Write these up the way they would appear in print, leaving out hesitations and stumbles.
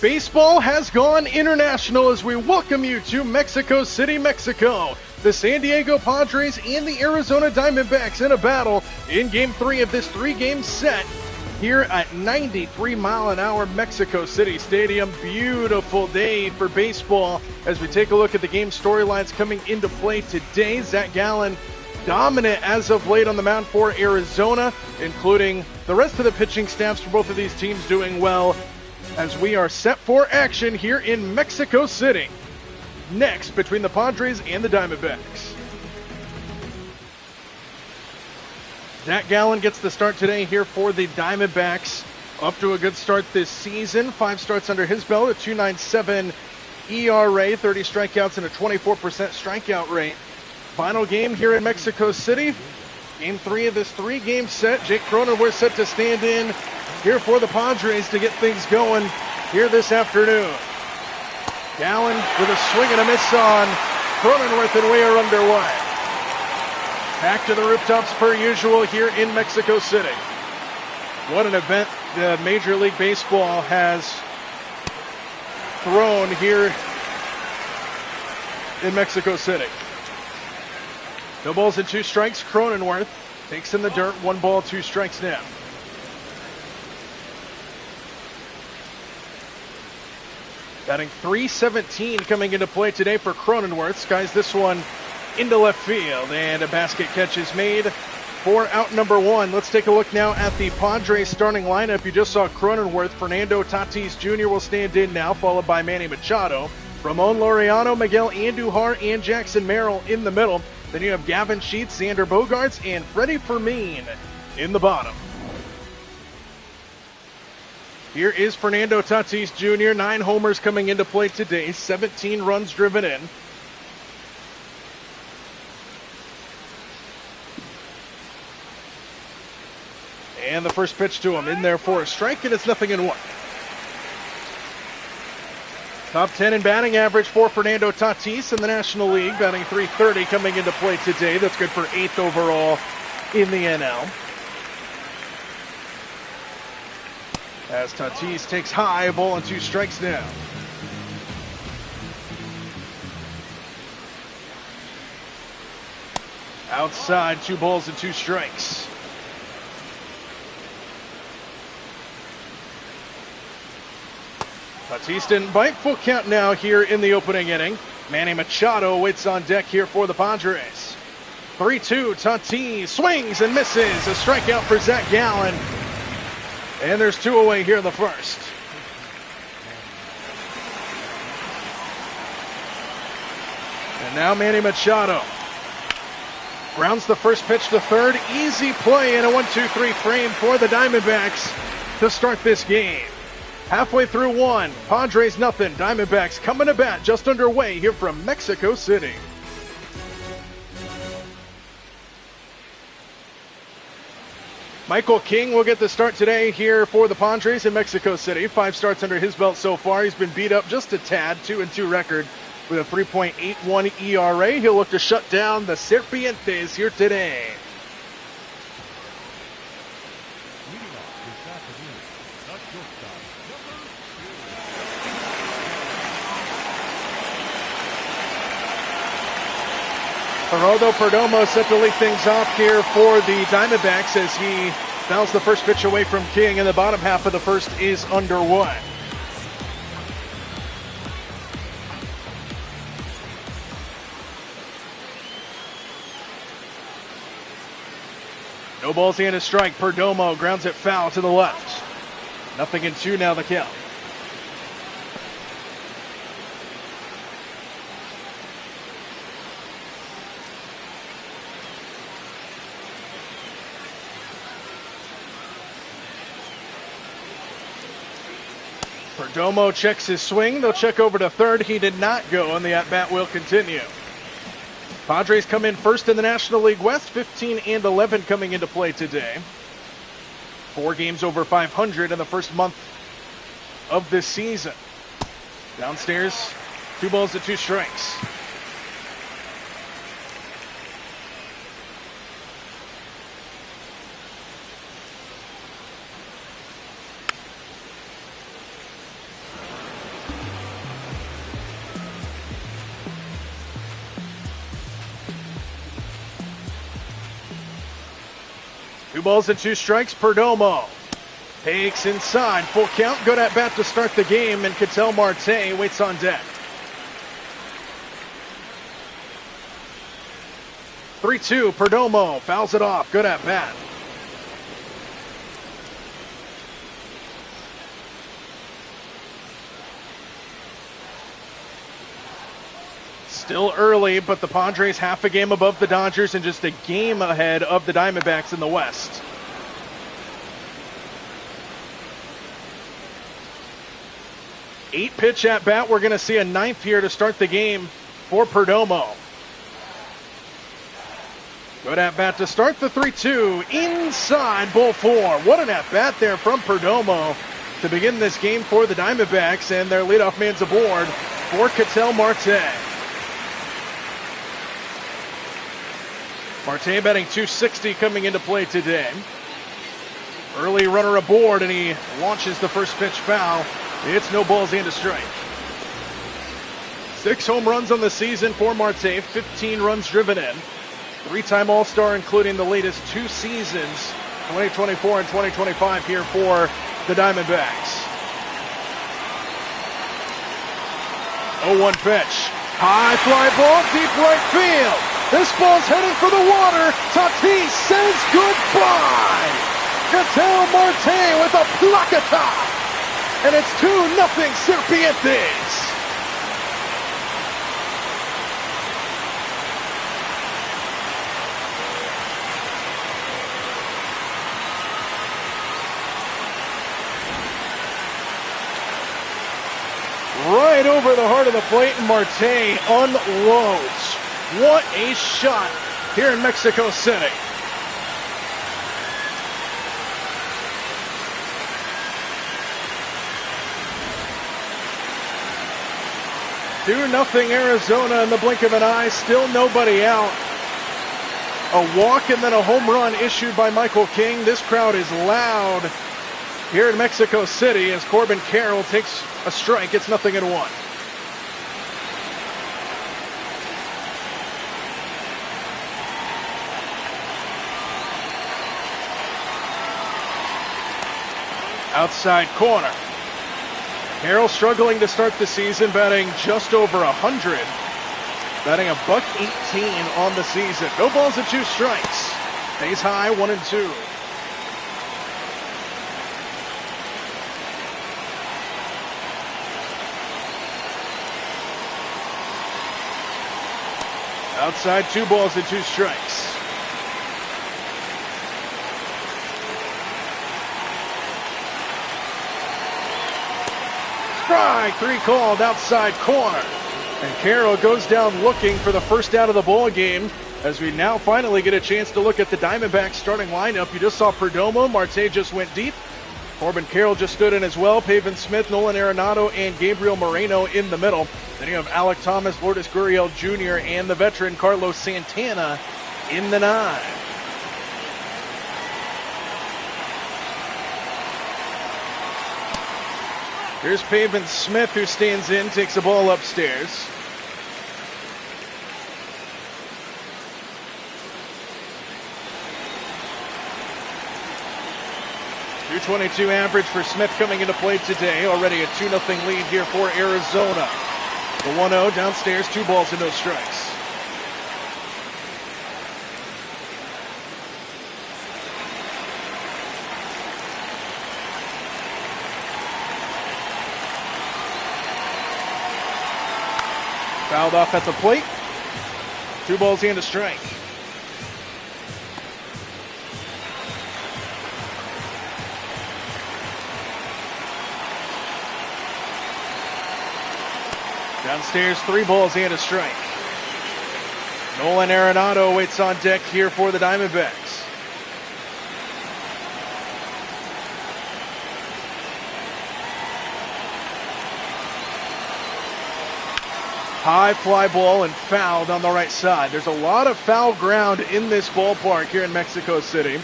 Baseball has gone international as we welcome you to Mexico City, Mexico. The San Diego Padres and the Arizona Diamondbacks in a battle in Game 3 of this three-game set here at 93-mile-an-hour Mexico City Stadium. Beautiful day for baseball as we take a look at the game storylines coming into play today. Zach Gallen dominant as of late on the mound for Arizona, including the rest of the pitching staffs for both of these teams doing well as we are set for action here in Mexico City. Next, between the Padres and the Diamondbacks. Zach Gallen gets the start today here for the Diamondbacks. Up to a good start this season. 5 starts under his belt, a 2.97 ERA, 30 strikeouts, and a 24% strikeout rate. Final game here in Mexico City. Game 3 of this three-game set. Jake Cronenworth set to stand in here for the Padres to get things going here this afternoon. Gallen with a swing and a miss on Cronenworth, and we are underway. Back to the rooftops per usual here in Mexico City. What an event the Major League Baseball has thrown here in Mexico City. No balls and 2 strikes. Cronenworth takes in the dirt. 1 ball, 2 strikes now. Batting .317 coming into play today for Cronenworth. Skies this one into left field, and a basket catch is made for out number 1. Let's take a look now at the Padres starting lineup. You just saw Cronenworth. Fernando Tatis Jr. will stand in now, followed by Manny Machado. Ramon Laureano, Miguel Andujar, and Jackson Merrill in the middle. Then you have Gavin Sheets, Xander Bogaerts, and Freddie Fermin in the bottom. Here is Fernando Tatis Jr., 9 homers coming into play today, 17 runs driven in. And the first pitch to him in there for a strike, and it's 0-1. Top 10 in batting average for Fernando Tatis in the National League, batting .330 coming into play today. That's good for 8th overall in the NL. As Tatis takes high, a ball and 2 strikes now. Outside, 2 balls and 2 strikes. Tatis didn't bite. Full count now here in the opening inning. Manny Machado waits on deck here for the Padres. 3-2, Tatis swings and misses. A strikeout for Zach Gallen. And there's 2 away here in the first. And now Manny Machado grounds the first pitch to third. Easy play in a 1-2-3 frame for the Diamondbacks to start this game. Halfway through 1, Padres nothing. Diamondbacks coming to bat just underway here from Mexico City. Michael King will get the start today here for the Padres in Mexico City. 5 starts under his belt so far. He's been beat up just a tad, 2-2 record with a 3.81 ERA. He'll look to shut down the Serpientes here today. Geraldo Perdomo set to lead things off here for the Diamondbacks as he fouls the first pitch away from King, and the bottom half of the first is underway. No balls and a strike. Perdomo grounds it foul to the left. 0-2 now the count. Perdomo checks his swing. They'll check over to third. He did not go, and the at-bat will continue. Padres come in first in the National League West, 15-11 coming into play today. 4 games over 500 in the first month of this season. Downstairs, 2 balls and 2 strikes. 2 balls and 2 strikes. Perdomo takes inside. Full count. Good at bat to start the game, and Ketel Marte waits on deck. 3-2. Perdomo fouls it off. Good at bat. Still early, but the Padres half a game above the Dodgers and just a game ahead of the Diamondbacks in the West. Eight pitch at bat. We're going to see a 9th here to start the game for Perdomo. Good at bat to start the 3-2. Inside, ball 4. What an at bat there from Perdomo to begin this game for the Diamondbacks, and their leadoff man's aboard for Ketel Marte. Marte batting .260 coming into play today. Early runner aboard, and he launches the first pitch foul. It's no balls and a strike. 6 home runs on the season for Marte, 15 runs driven in. 3-time All-Star, including the latest 2 seasons, 2024 and 2025 here for the Diamondbacks. 0-1 pitch. High fly ball, deep right field. This ball's heading for the water. Tatis says goodbye. Ketel Marte with a placata. And it's 2-0 Serpientes. Right over the heart of the plate, and Marte unloads. What a shot here in Mexico City. Two nothing Arizona in the blink of an eye. Still nobody out. A walk and then a home run issued by Michael King. This crowd is loud here in Mexico City as Corbin Carroll takes a strike. It's 0-1. Outside corner. Carroll struggling to start the season, batting just over 100. Batting a .118 on the season. No balls and 2 strikes. Stays high, 1-2. Outside, 2 balls and 2 strikes. Strike 3 called outside corner. And Carroll goes down looking for the first out of the ball game as we now finally get a chance to look at the Diamondbacks starting lineup. You just saw Perdomo. Marte just went deep. Corbin Carroll just stood in as well. Pavin Smith, Nolan Arenado, and Gabriel Moreno in the middle. Then you have Alec Thomas, Lourdes Gurriel Jr., and the veteran Carlos Santana in the 9. Here's Pavin Smith, who stands in, takes the ball upstairs. .222 average for Smith coming into play today. Already a 2-0 lead here for Arizona. The 1-0 downstairs, 2 balls and no strikes. Fouled off at the plate. 2 balls and a strike. Downstairs, 3 balls and a strike. Nolan Arenado waits on deck here for the Diamondbacks. High fly ball and fouled on the right side. There's a lot of foul ground in this ballpark here in Mexico City.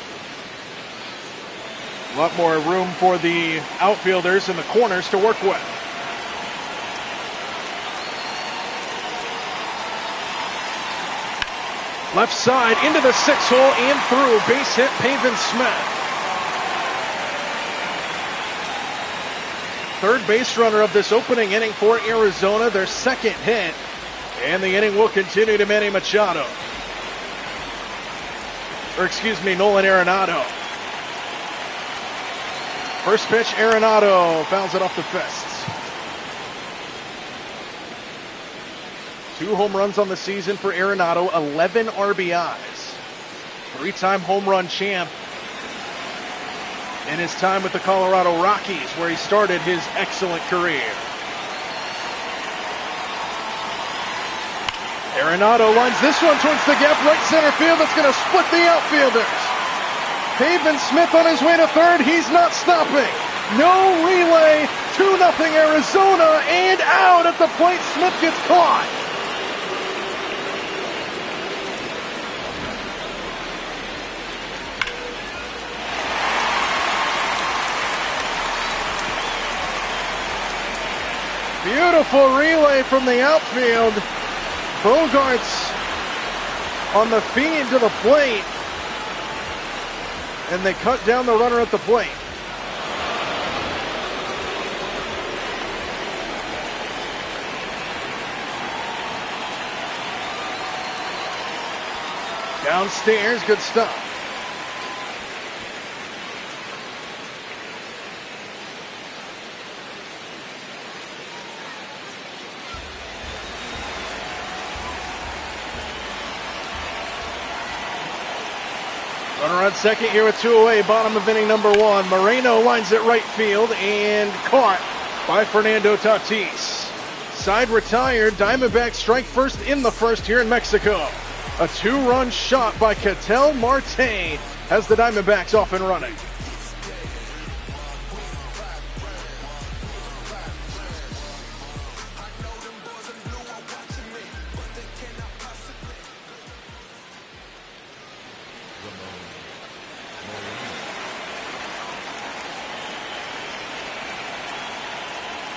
A lot more room for the outfielders and the corners to work with. Left side into the 6-hole and through. Base hit, Pavin Smith. Third base runner of this opening inning for Arizona, their second hit. And the inning will continue to Manny Machado. Nolan Arenado. First pitch, Arenado fouls it off the fists. 2 home runs on the season for Arenado, 11 RBIs. 3-time home run champ in his time with the Colorado Rockies, where he started his excellent career. Arenado lines this one towards the gap, right center field. That's going to split the outfielders. Pavin Smith on his way to third. He's not stopping. No relay. 2-0 Arizona, and out at the plate. Smith gets caught. Beautiful relay from the outfield. Bogarts on the feed to the plate, and they cut down the runner at the plate. Downstairs, good stuff. Runner on second here with 2 away, bottom of inning number 1. Moreno lines it right field and caught by Fernando Tatis. Side retired, Diamondbacks strike first in the first here in Mexico. A 2-run shot by Ketel Marte has the Diamondbacks off and running.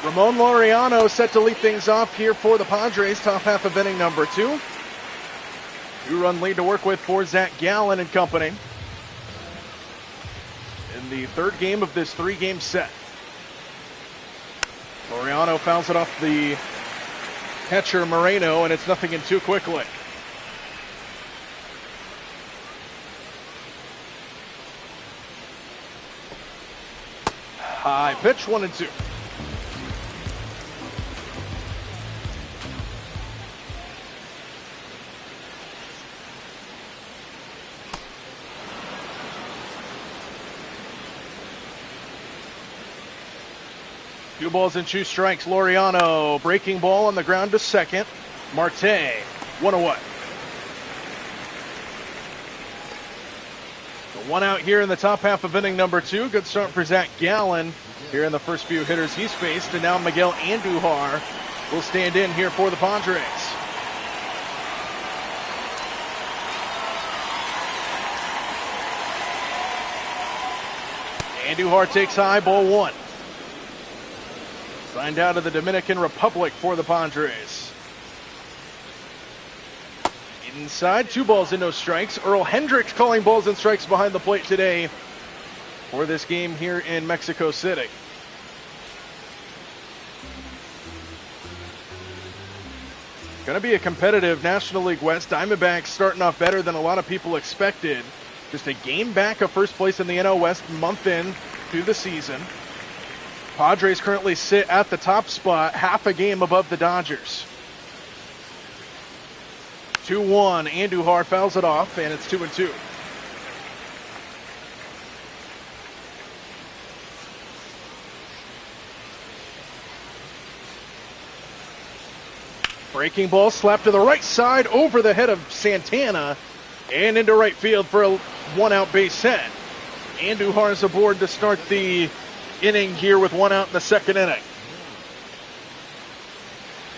Ramon Laureano set to lead things off here for the Padres, top half of inning number 2. 2-run lead to work with for Zach Gallen and company in the third game of this 3-game set. Laureano fouls it off the catcher Moreno, and it's 0-2 quickly. High pitch, 1-2. Two balls and 2 strikes. Laureano, breaking ball on the ground to second. Marte, 1 away. The 1 out here in the top half of inning number 2. Good start for Zach Gallen here in the first few hitters he's faced. And now Miguel Andujar will stand in here for the Padres. Andujar takes high, ball 1. Signed out of the Dominican Republic for the Padres. Inside, 2 balls and no strikes. Earl Hendricks calling balls and strikes behind the plate today for this game here in Mexico City. Going to be a competitive National League West. Diamondbacks starting off better than a lot of people expected. Just a game back of first place in the NL West, month in through the season. Padres currently sit at the top spot, half a game above the Dodgers. 2-1, Andujar fouls it off, and it's 2-2. Breaking ball slapped to the right side over the head of Santana and into right field for a 1-out base hit. Andujar is aboard to start the inning here with 1 out in the second inning.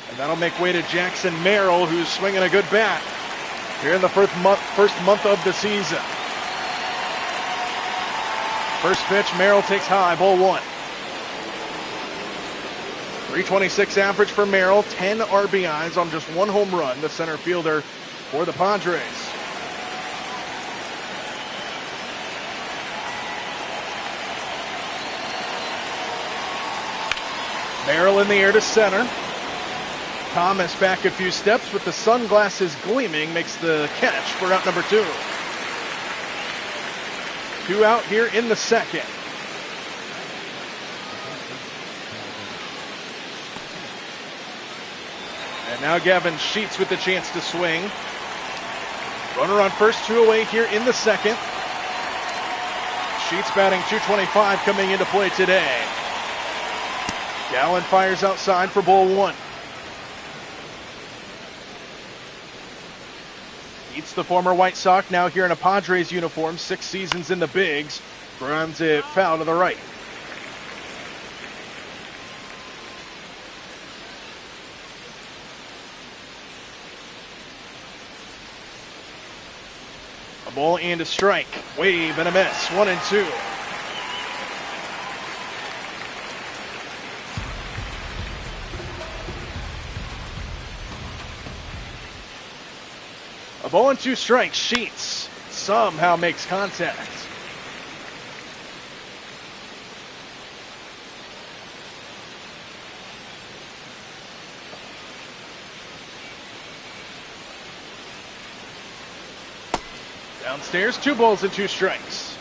And that'll make way to Jackson Merrill, who's swinging a good bat here in the first month of the season. First pitch, Merrill takes high, ball 1. 326 average for Merrill, 10 RBIs on just 1 home run, the center fielder for the Padres. Merrill in the air to center. Thomas back a few steps with the sunglasses gleaming, makes the catch for out number 2. 2 out here in the second. And now Gavin Sheets with the chance to swing. Runner on first, 2 away here in the second. Sheets batting .225 coming into play today. Gallen fires outside for ball 1. Beats the former White Sox, now here in a Padres uniform, 6 seasons in the bigs. Grounds it foul to the right. A ball and a strike. Wave and a miss. 1-2. A ball and 2 strikes. Sheets somehow makes contact. Downstairs, 2 balls and 2 strikes.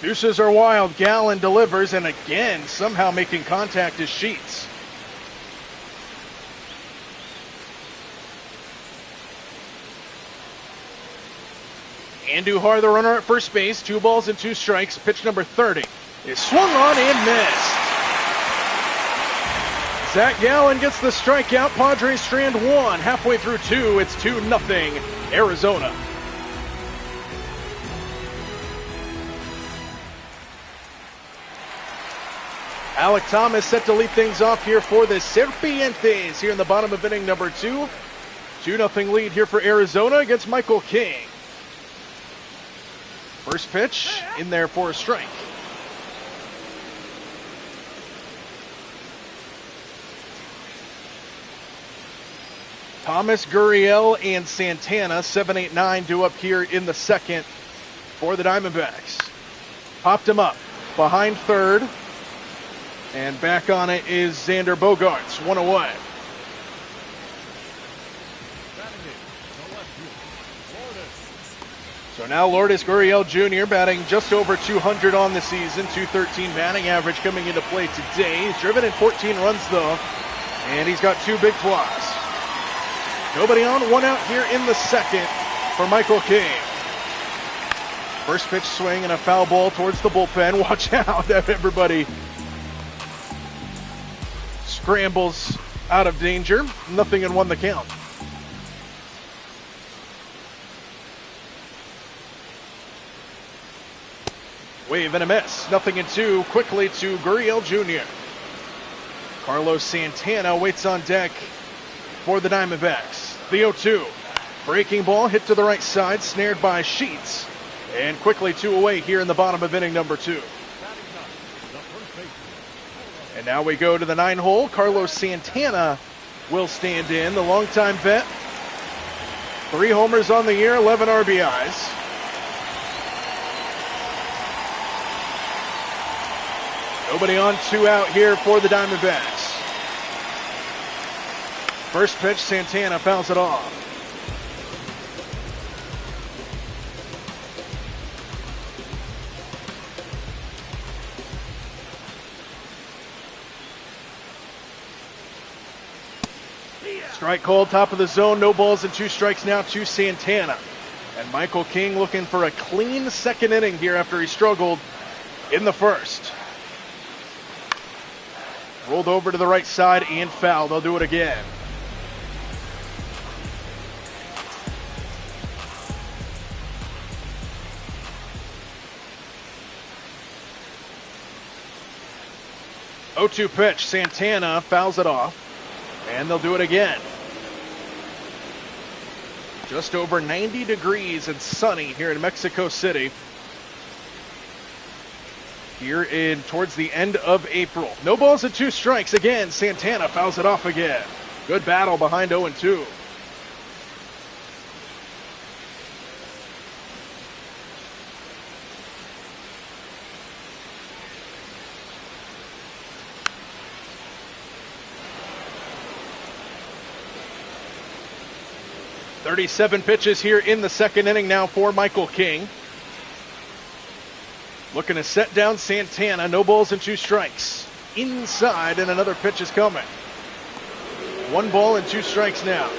Deuces are wild. Gallen delivers, and again, somehow making contact is Sheets. Andujar, the runner at first base, 2 balls and 2 strikes. Pitch number 30 is swung on and missed. Zach Gallen gets the strikeout. Padres strand 1. Halfway through 2, it's 2-0 Arizona. Alec Thomas set to lead things off here for the Serpientes here in the bottom of inning number 2. 2-0 lead here for Arizona against Michael King. First pitch in there for a strike. Thomas, Gurriel, and Santana, 7, 8, 9, due up here in the second for the Diamondbacks. Popped him up behind third, and back on it is Xander Bogaerts, 1 away. So now Lourdes Gurriel Jr. batting just over 200 on the season, 213 batting average coming into play today. He's driven in 14 runs though, and he's got 2 big flies. Nobody on, 1 out here in the second for Michael King. First pitch swing and a foul ball towards the bullpen. Watch out, everybody scrambles out of danger. 0-1 the count. Wave and a miss. 0-2 quickly to Gurriel Jr. Carlos Santana waits on deck for the Diamondbacks. The 0-2. Breaking ball hit to the right side, snared by Sheets. And quickly 2 away here in the bottom of inning number 2. And now we go to the 9 hole. Carlos Santana will stand in. The longtime vet. 3 homers on the year, 11 RBIs. Nobody on, 2 out here for the Diamondbacks. First pitch, Santana fouls it off. Strike called, top of the zone, no balls and 2 strikes now to Santana. And Michael King looking for a clean second inning here after he struggled in the first. Rolled over to the right side and foul. They'll do it again. Oh, 0-2 pitch. Santana fouls it off. And they'll do it again. Just over 90 degrees and sunny here in Mexico City. Here in towards the end of April. No balls and 2 strikes. Again, Santana fouls it off again. Good battle behind 0-2. 37 pitches here in the second inning now for Michael King. Looking to set down Santana. No balls and 2 strikes. Inside, and another pitch is coming. 1 ball and 2 strikes now.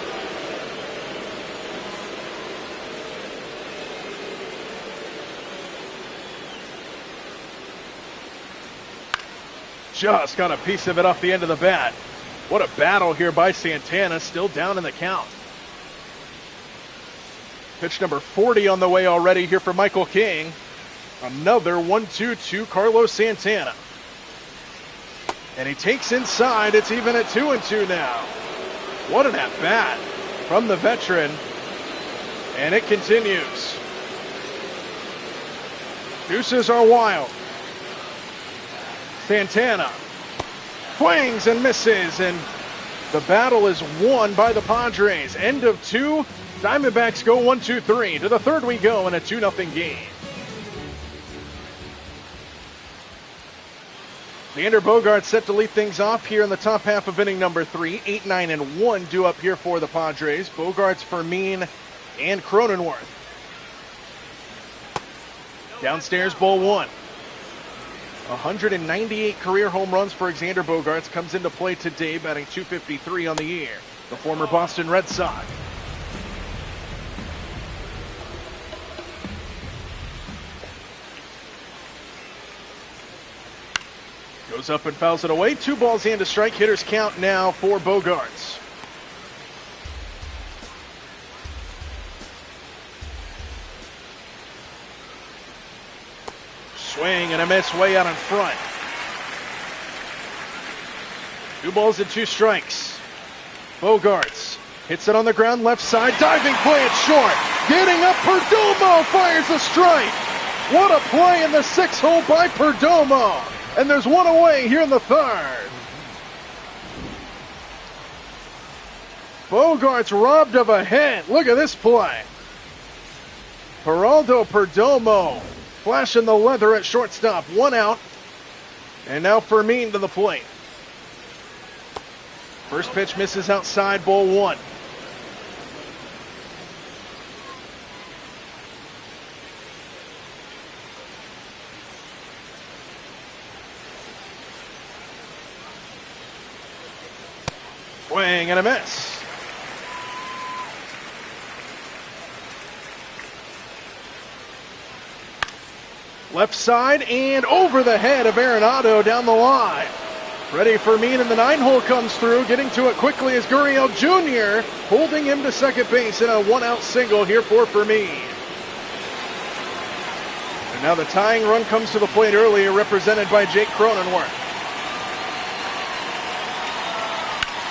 Just got a piece of it off the end of the bat. What a battle here by Santana, still down in the count. Pitch number 40 on the way already here for Michael King. Another 1-2 to Carlos Santana. And he takes inside. It's even at 2-2 now. What an at-bat from the veteran. And it continues. Deuces are wild. Santana swings and misses, and the battle is won by the Padres. End of 2. Diamondbacks go 1-2-3. To the third we go in a 2-0 game. Xander Bogaerts set to lead things off here in the top half of inning number 3. 8-9-1 due up here for the Padres. Bogaerts, Fermin, and Cronenworth. Downstairs, ball 1. 198 career home runs for Xander Bogaerts comes into play today, batting .253 on the year. The former Boston Red Sox. Goes up and fouls it away. 2 balls and a strike. Hitters count now for Bogaerts. Swing and a miss way out in front. 2 balls and 2 strikes. Bogaerts hits it on the ground, left side, diving play it short. Getting up, Perdomo fires a strike. What a play in the 6-hole by Perdomo. And there's 1 away here in the 3rd. Bogaerts robbed of a hit. Look at this play. Geraldo Perdomo flashing the leather at shortstop. 1 out. And now Fermin to the plate. First pitch misses outside, ball 1. Swing and a miss. Left side and over the head of Arenado down the line. Freddie Fermin in the 9-hole comes through, getting to it quickly as Gurriel Jr. holding him to second base in a 1-out single here for Fermin. And now the tying run comes to the plate earlier, represented by Jake Cronenworth.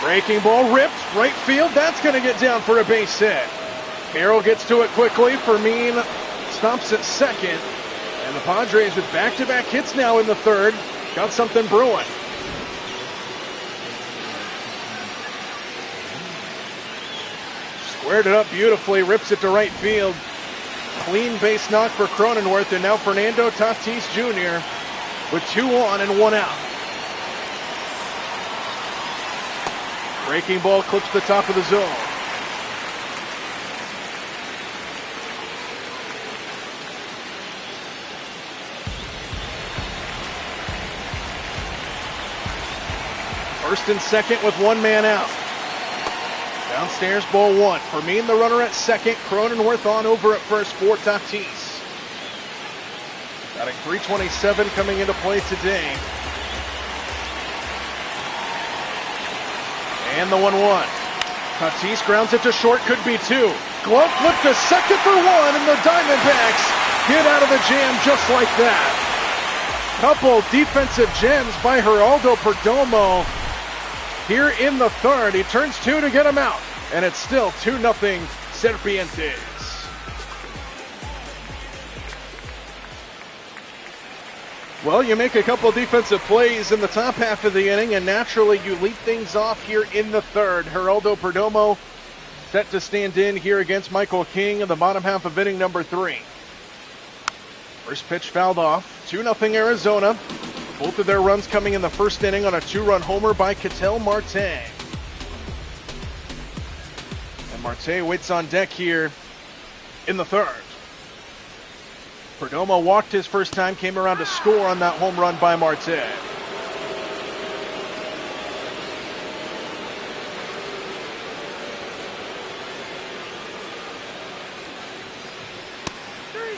Breaking ball ripped, right field. That's going to get down for a base hit. Carroll gets to it quickly. Fermin stops at second. And the Padres with back-to-back hits now in the 3rd. Got something brewing. Squared it up beautifully, rips it to right field. Clean base knock for Cronenworth, and now Fernando Tatis Jr. with 2 on and 1 out. Breaking ball clips the top of the zone. First and second with 1 man out. Downstairs, ball 1. Fermin, the runner at second. Cronenworth on over at first for Tatis. Batting .327 coming into play today. And the 1-1. Tatis grounds it to short, could be 2. Glove flip to second for 1, and the Diamondbacks get out of the jam just like that. Couple defensive gems by Geraldo Perdomo here in the 3rd. He turns 2 to get him out, and it's still 2-0 Serpientes. Well, you make a couple defensive plays in the top half of the inning, and naturally you lead things off here in the 3rd. Geraldo Perdomo set to stand in here against Michael King in the bottom half of inning number 3. First pitch fouled off. 2-0 Arizona. Both of their runs coming in the first inning on a 2-run homer by Ketel Marte. And Marte waits on deck here in the third. Perdomo walked his first time, came around to score on that home run by Marte.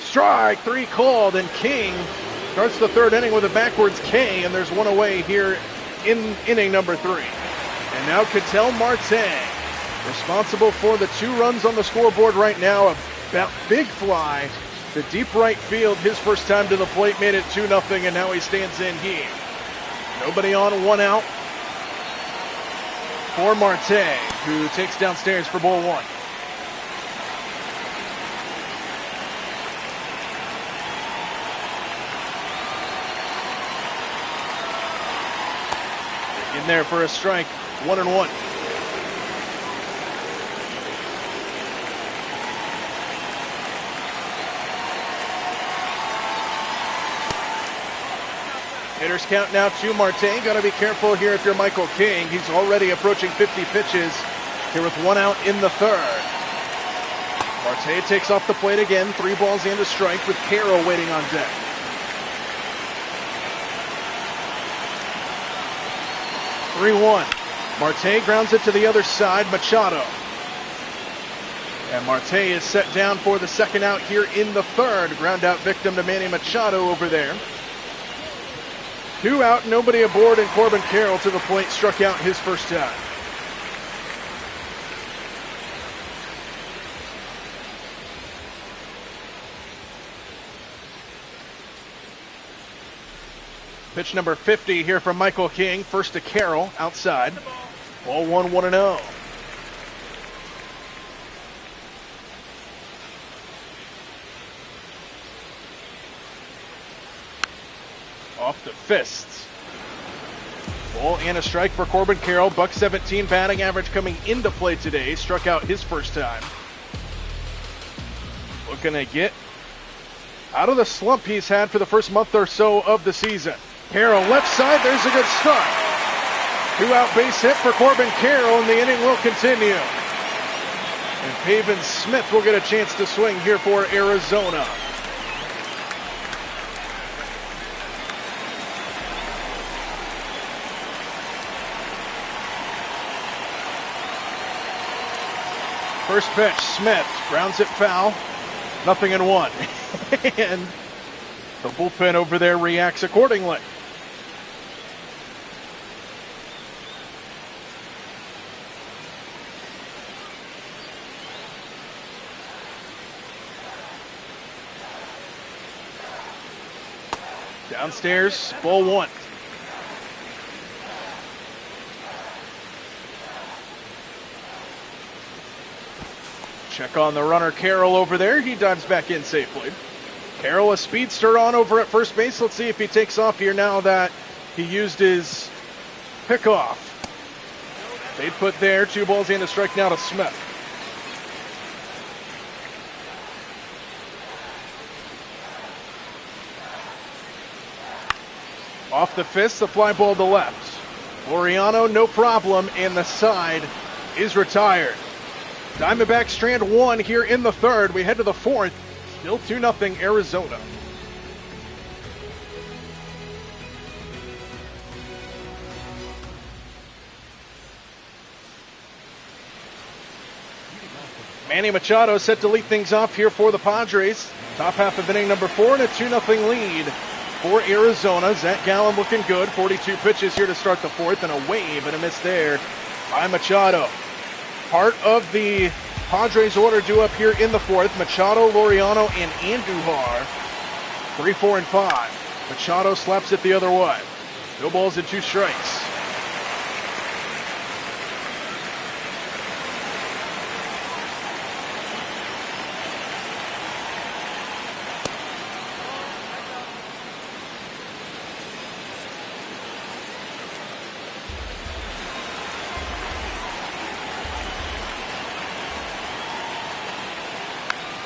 Strike three called, and King starts the third inning with a backwards K, and there's one away here in inning number 3. And now Ketel Marte, responsible for the 2 runs on the scoreboard right now. A big fly to deep right field. His first time to the plate made it 2-0, and now he stands in here. Nobody on, 1 out for Marte, who takes downstairs for ball 1. In there for a strike, 1-1. Hitters count now to Marte. Got to be careful here if you're Michael King. He's already approaching 50 pitches here with 1 out in the third. Marte takes off the plate again. 3 balls and a strike with Carroll waiting on deck. Marte grounds it to the other side, Machado. And Marte is set down for the second out here in the third. Ground out victim to Manny Machado over there. 2 out, nobody aboard, and Corbin Carroll to the plate, struck out his first time. Pitch number 50 here from Michael King. First to Carroll, outside. Ball 1, 1-0. Off the fists. Ball and a strike for Corbin Carroll. .117 batting average coming into play today. Struck out his first time. Looking to get out of the slump he's had for the first month or so of the season. Carroll left side, there's a good start. 2 out base hit for Corbin Carroll, and the inning will continue. And Pavin Smith will get a chance to swing here for Arizona. First pitch, Smith grounds it foul. 0-1. And the bullpen over there reacts accordingly. Downstairs, ball 1. Check on the runner, Carroll, over there. He dives back in safely. Carroll, a speedster on over at first base. Let's see if he takes off here now that he used his pickoff. They'd put there 2 balls and a strike now to Smith. Off the fist, the fly ball to left. Laureano, no problem, and the side is retired. Diamondbacks strand 1 here in the third. We head to the fourth. Still 2-0 Arizona. Manny Machado set to lead things off here for the Padres. Top half of inning number 4 and a 2-0 lead for Arizona. Zach Gallen looking good. 42 pitches here to start the fourth, and a wave and a miss there by Machado. Part of the Padres order due up here in the fourth. Machado, Laureano, and Andujar. 3, 4, and 5. Machado slaps it the other way. No balls and 2 strikes.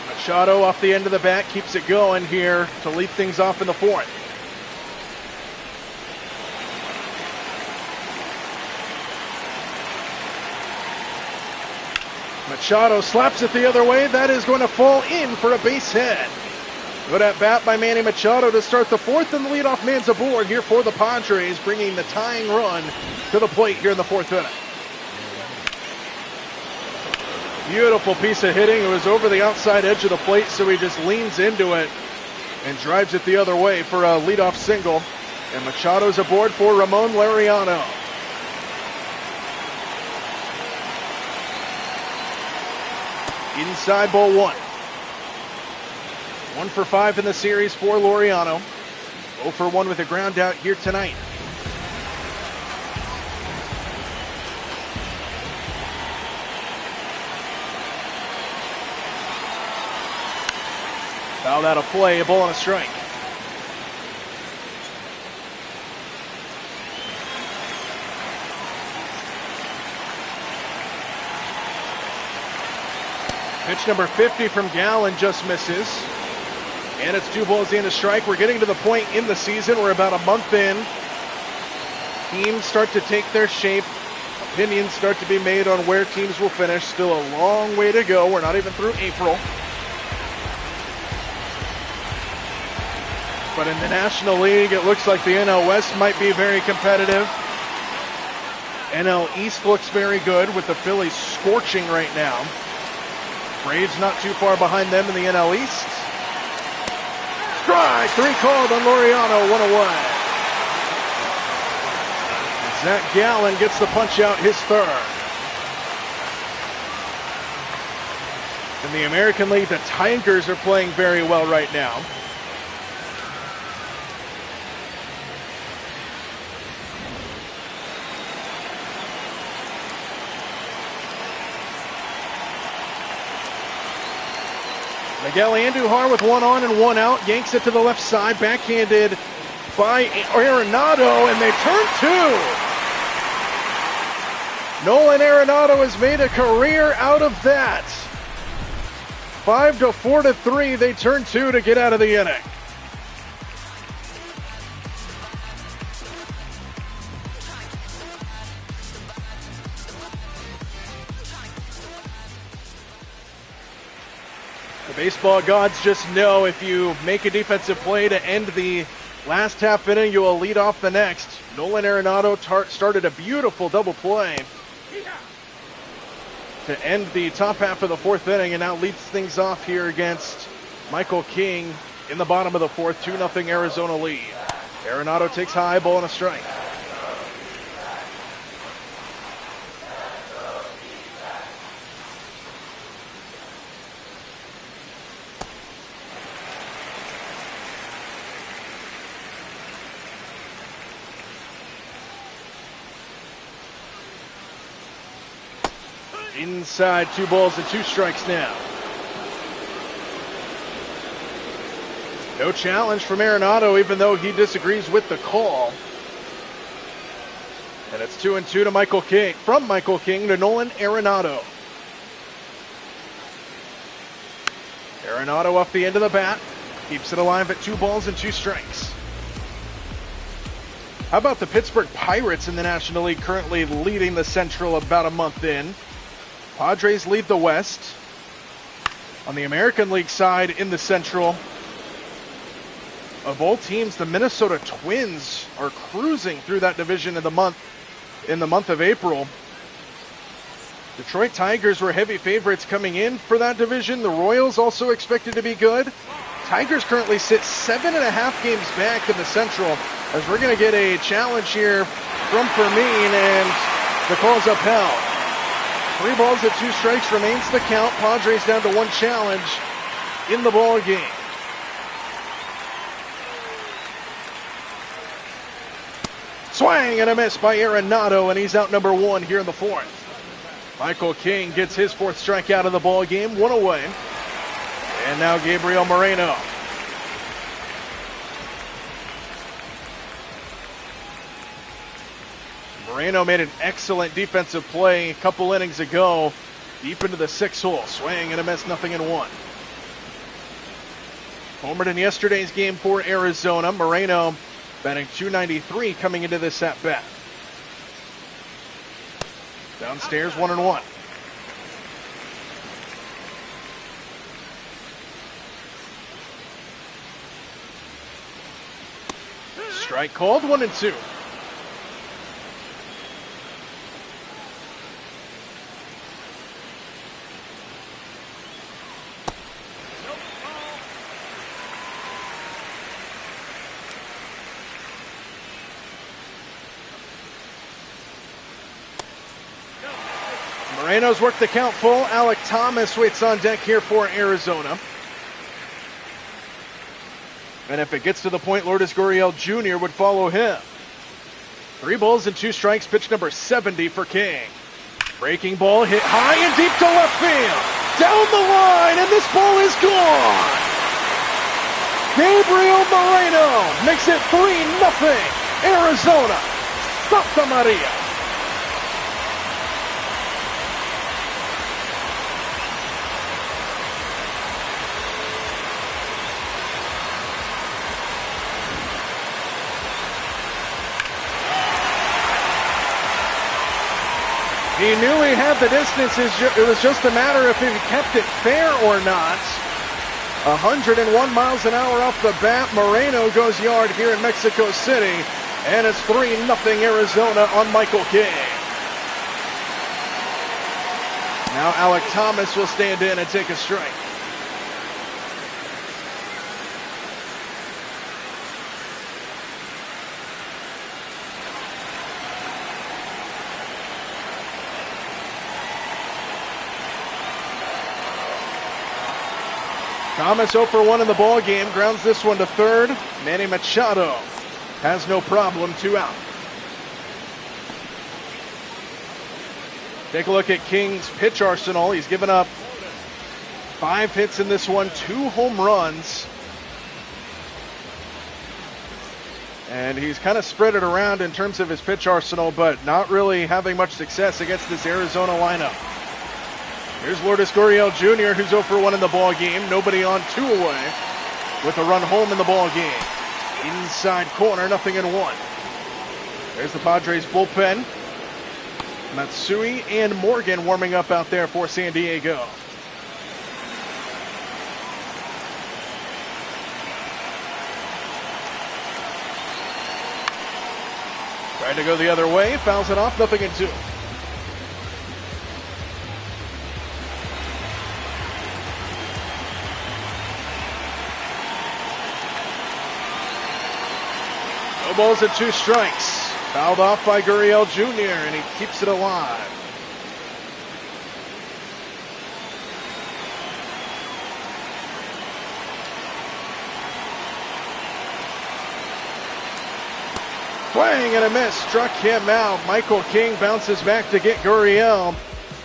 Machado off the end of the bat keeps it going here to lead things off in the fourth. Machado slaps it the other way. That is going to fall in for a base hit. Good at bat by Manny Machado to start the fourth, and the leadoff man's aboard here for the Padres, bringing the tying run to the plate here in the fourth inning. Beautiful piece of hitting. It was over the outside edge of the plate, so he just leans into it and drives it the other way for a leadoff single. And Machado's aboard for Ramon Laureano. Inside ball one. 1 for 5 in the series for Laureano. 0 for 1 with a ground out here tonight. Fouled out of play, a ball and a strike. Pitch number 50 from Gallen just misses. And it's 2 balls and a strike. We're getting to the point in the season. We're about a month in. Teams start to take their shape. Opinions start to be made on where teams will finish. Still a long way to go. We're not even through April. But in the National League, it looks like the NL West might be very competitive. NL East looks very good with the Phillies scorching right now. Braves not too far behind them in the NL East. Strike, 3 called on Laureano, 1 away. Zach Gallen gets the punch out, his third. In the American League, the Tigers are playing very well right now. Miguel Andujar with 1 on and 1 out. Yanks it to the left side. Backhanded by Arenado, and they turn 2. Nolan Arenado has made a career out of that. 5-4 to 3. They turn 2 to get out of the inning. The baseball gods just know if you make a defensive play to end the last half inning, you will lead off the next. Nolan Arenado started a beautiful double play to end the top half of the fourth inning, and now leads things off here against Michael King in the bottom of the fourth. 2-0 Arizona lead. Arenado takes high, ball and a strike. Inside, 2 balls and 2 strikes now. No challenge from Arenado, even though he disagrees with the call. And it's 2-2 to Michael King. From Michael King to Nolan Arenado. Arenado off the end of the bat. Keeps it alive at 2 balls and 2 strikes. How about the Pittsburgh Pirates in the National League, currently leading the Central about a month in? Padres lead the West. On the American League side in the Central, of all teams, the Minnesota Twins are cruising through that division in the month of April. Detroit Tigers were heavy favorites coming in for that division. The Royals also expected to be good. Tigers currently sit 7.5 games back in the Central, as we're going to get a challenge here from Fermin, and the call's upheld. 3 balls and 2 strikes remains the count. Padres down to 1 challenge in the ball game. Swing and a miss by Arenado, and he's out number 1 here in the fourth. Michael King gets his 4th strikeout of the ball game, 1 away. And now Gabriel Moreno. Moreno made an excellent defensive play a couple innings ago, deep into the 6th hole. Swing and a miss, 0-1. Homered in yesterday's game for Arizona. Moreno batting .293 coming into this at bat. Downstairs, 1-1. Strike called, 1-2. Moreno's worked the count full. Alek Thomas waits on deck here for Arizona. And if it gets to the point, Lourdes Gurriel Jr. would follow him. 3 balls and 2 strikes, pitch number 70 for King. Breaking ball hit high and deep to left field. Down the line, and this ball is gone. Gabriel Moreno makes it 3-0. Arizona, Santa Maria. He knew he had the distance. It was just a matter if he kept it fair or not. 101 miles an hour off the bat. Moreno goes yard here in Mexico City. And it's 3-0 Arizona on Michael King. Now Alek Thomas will stand in and take a strike. Thomas 0 for 1 in the ball game, grounds this one to third. Manny Machado has no problem, 2 out. Take a look at King's pitch arsenal. He's given up 5 hits in this one, 2 home runs. And he's kind of spread it around in terms of his pitch arsenal, but not really having much success against this Arizona lineup. Here's Lourdes Gurriel Jr., who's 0 for 1 in the ball game. Nobody on, 2 away with a run home in the ball game. Inside corner, 0-1. There's the Padres bullpen. Matsui and Morgan warming up out there for San Diego. Tried to go the other way, fouls it off, 0-2. No balls and 2 strikes. Fouled off by Gurriel Jr., and he keeps it alive. Swing and a miss, struck him out. Michael King bounces back to get Gurriel,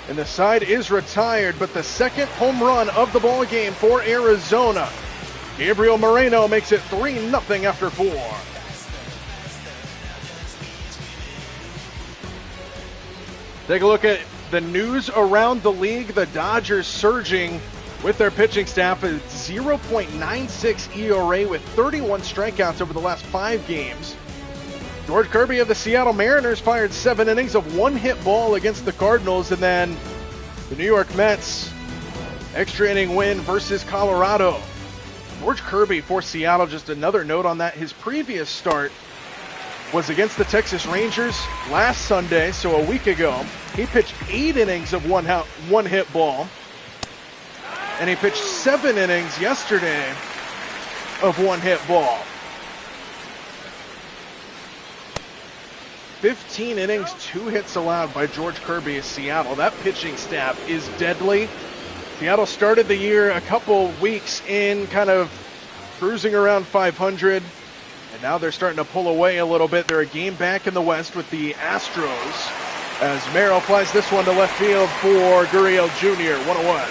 and the side is retired, but the second home run of the ball game for Arizona. Gabriel Moreno makes it 3-0 after 4. Take a look at the news around the league. The Dodgers surging with their pitching staff. A 0.96 ERA with 31 strikeouts over the last 5 games. George Kirby of the Seattle Mariners fired 7 innings of 1-hit ball against the Cardinals. And then the New York Mets, extra inning win versus Colorado. George Kirby for Seattle, just another note on that. His previous start was against the Texas Rangers last Sunday, so a week ago. He pitched 8 innings of 1-hit ball. And he pitched 7 innings yesterday of 1-hit ball. 15 innings, 2 hits allowed by George Kirby of Seattle. That pitching staff is deadly. Seattle started the year a couple weeks in, kind of cruising around 500. And now they're starting to pull away a little bit. They're a game back in the West with the Astros, as Merrill flies this one to left field for Gurriel Jr., 1-1.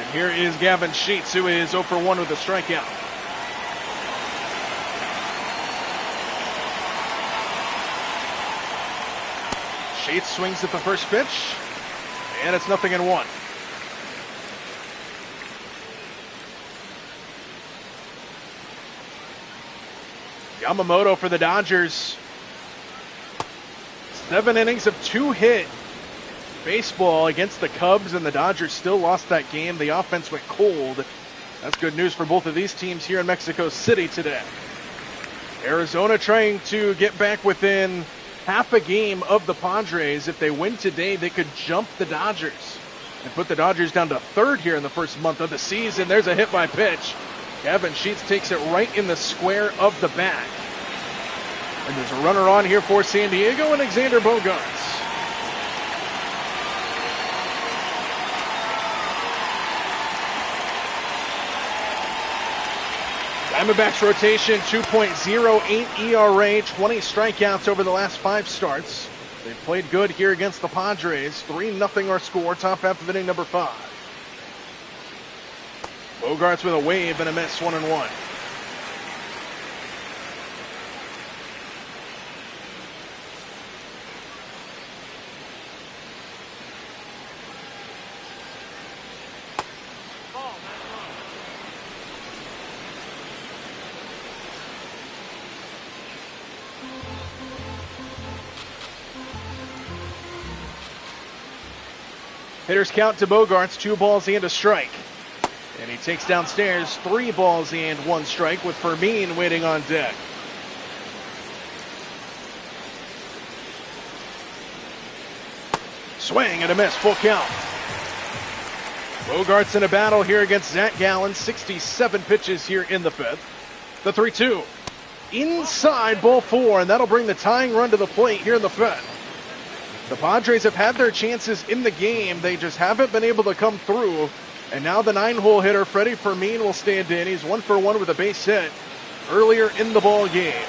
And here is Gavin Sheets, who is 0 for 1 with a strikeout. Sheets swings at the first pitch, and it's 0-1. Yamamoto for the Dodgers. 7 innings of 2-hit baseball against the Cubs, and the Dodgers still lost that game. The offense went cold That's good news for both of these teams here in Mexico City today. Arizona trying to get back within half a game of the Padres. If they win today, they could jump the Dodgers and put the Dodgers down to third here in the first month of the season. There's a hit by pitch. Gavin Sheets takes it right in the square of the back. And there's a runner on here for San Diego, and Alexander Bogaerts. Diamondbacks rotation, 2.08 ERA, 20 strikeouts over the last 5 starts. They played good here against the Padres. 3-0 our score, top half of inning number 5. Bogaerts with a wave and a miss, 1-1. Hitters count to Bogaerts, 2 balls and a strike. And he takes downstairs 3 balls and 1 strike with Fermin waiting on deck. Swing and a miss, full count. Bogaerts in a battle here against Zach Gallen, 67 pitches here in the 5th. The 3-2. Inside, ball 4, and that'll bring the tying run to the plate here in the 5th. The Padres have had their chances in the game. They just haven't been able to come through. And now the 9-hole hitter, Freddie Fermin, will stand in. He's 1 for 1 with a base hit earlier in the ball game.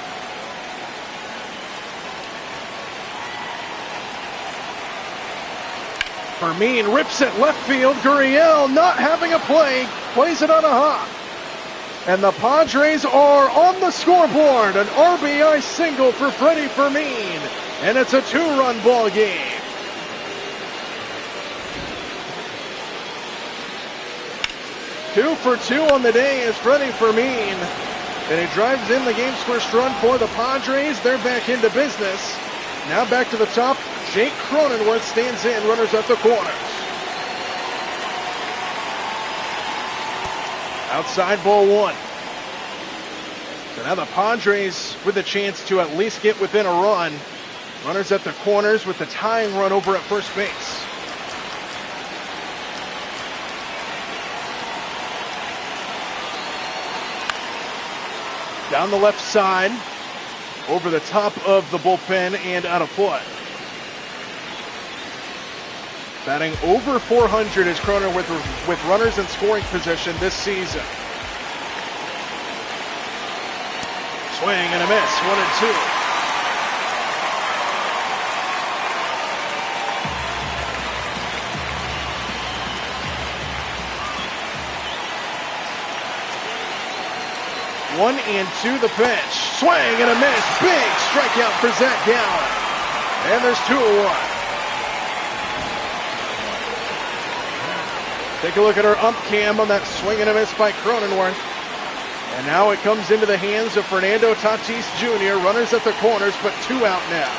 Fermin rips it left field. Gurriel not having a play. Plays it on a hop. And the Padres are on the scoreboard. An RBI single for Freddie Fermin. And it's a 2-run ball game. Two for 2 on the day is Freddie Fermin. And he drives in the game's first run for the Padres. They're back into business. Now back to the top. Jake Cronenworth stands in, runners at the corners. Outside ball 1. So now the Padres with a chance to at least get within a run. Runners at the corners with the tying run over at first base. Down the left side, over the top of the bullpen and out of play. Batting over 400 is Cronenworth with runners in scoring position this season. Swing and a miss, 1-2. One and 2 the pitch. Swing and a miss. Big strikeout for Zach Gallen. And there's 2-1. Take a look at our ump cam on that swing and a miss by Cronenworth. And now it comes into the hands of Fernando Tatis Jr. Runners at the corners, but 2 out now.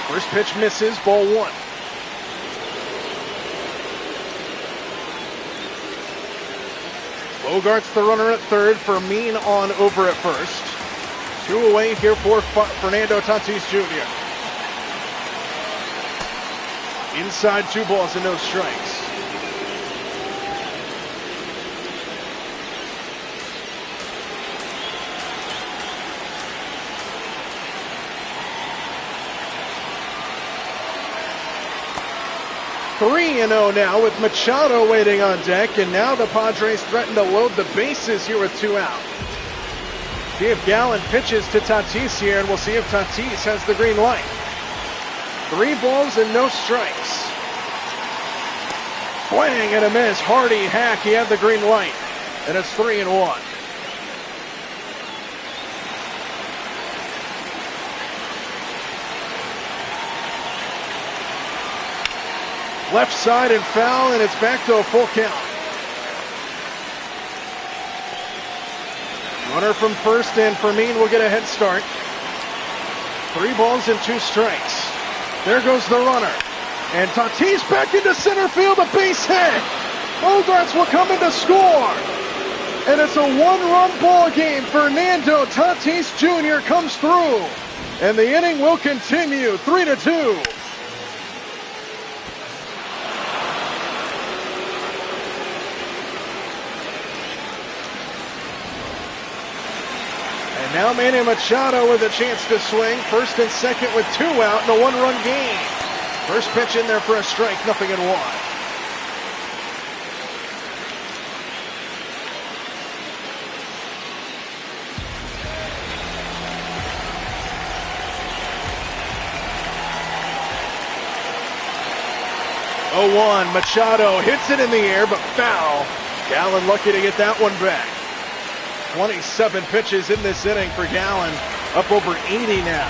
First pitch misses, ball 1. Bogaerts the runner at third, Fermin on over at first. 2 away here for Fernando Tatis Jr. Inside, 2 balls and no strikes. Three and 0 now with Machado waiting on deck, and now the Padres threaten to load the bases here with 2 out. See if Gallen pitches to Tatis here, and we'll see if Tatis has the green light. 3 balls and no strikes. Swing and a miss. Hardy hack. He had the green light, and it's 3-1. Left side and foul, and it's back to a full count. Runner from first, and Fermin will get a head start. 3 balls and 2 strikes. There goes the runner. And Tatis back into center field, a base hit. Bogarts will come in to score. And it's a one-run ball game. Fernando Tatis Jr. comes through. And the inning will continue, 3-2. And now Manny Machado with a chance to swing. First and second with 2 out in a one-run game. First pitch in there for a strike, 0-1. Machado hits it in the air, but foul. Gallen lucky to get that one back. 27 pitches in this inning for Gallen, up over 80 now.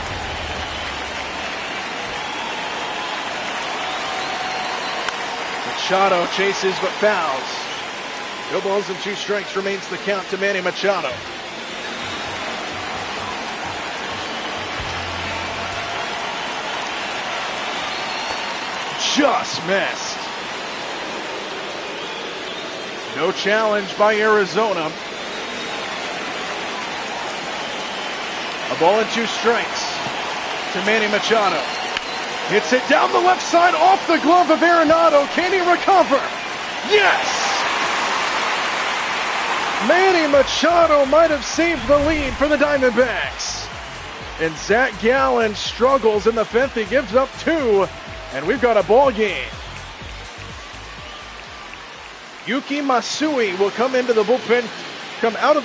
Machado chases but fouls. No balls and 2 strikes remains the count to Manny Machado. Just missed. No challenge by Arizona. A ball and 2 strikes to Manny Machado. Hits it down the left side off the glove of Arenado. Can he recover? Yes! Manny Machado might have saved the lead for the Diamondbacks. And Zach Gallen struggles in the 5th. He gives up 2. And we've got a ball game. Yuki Masui will come out of the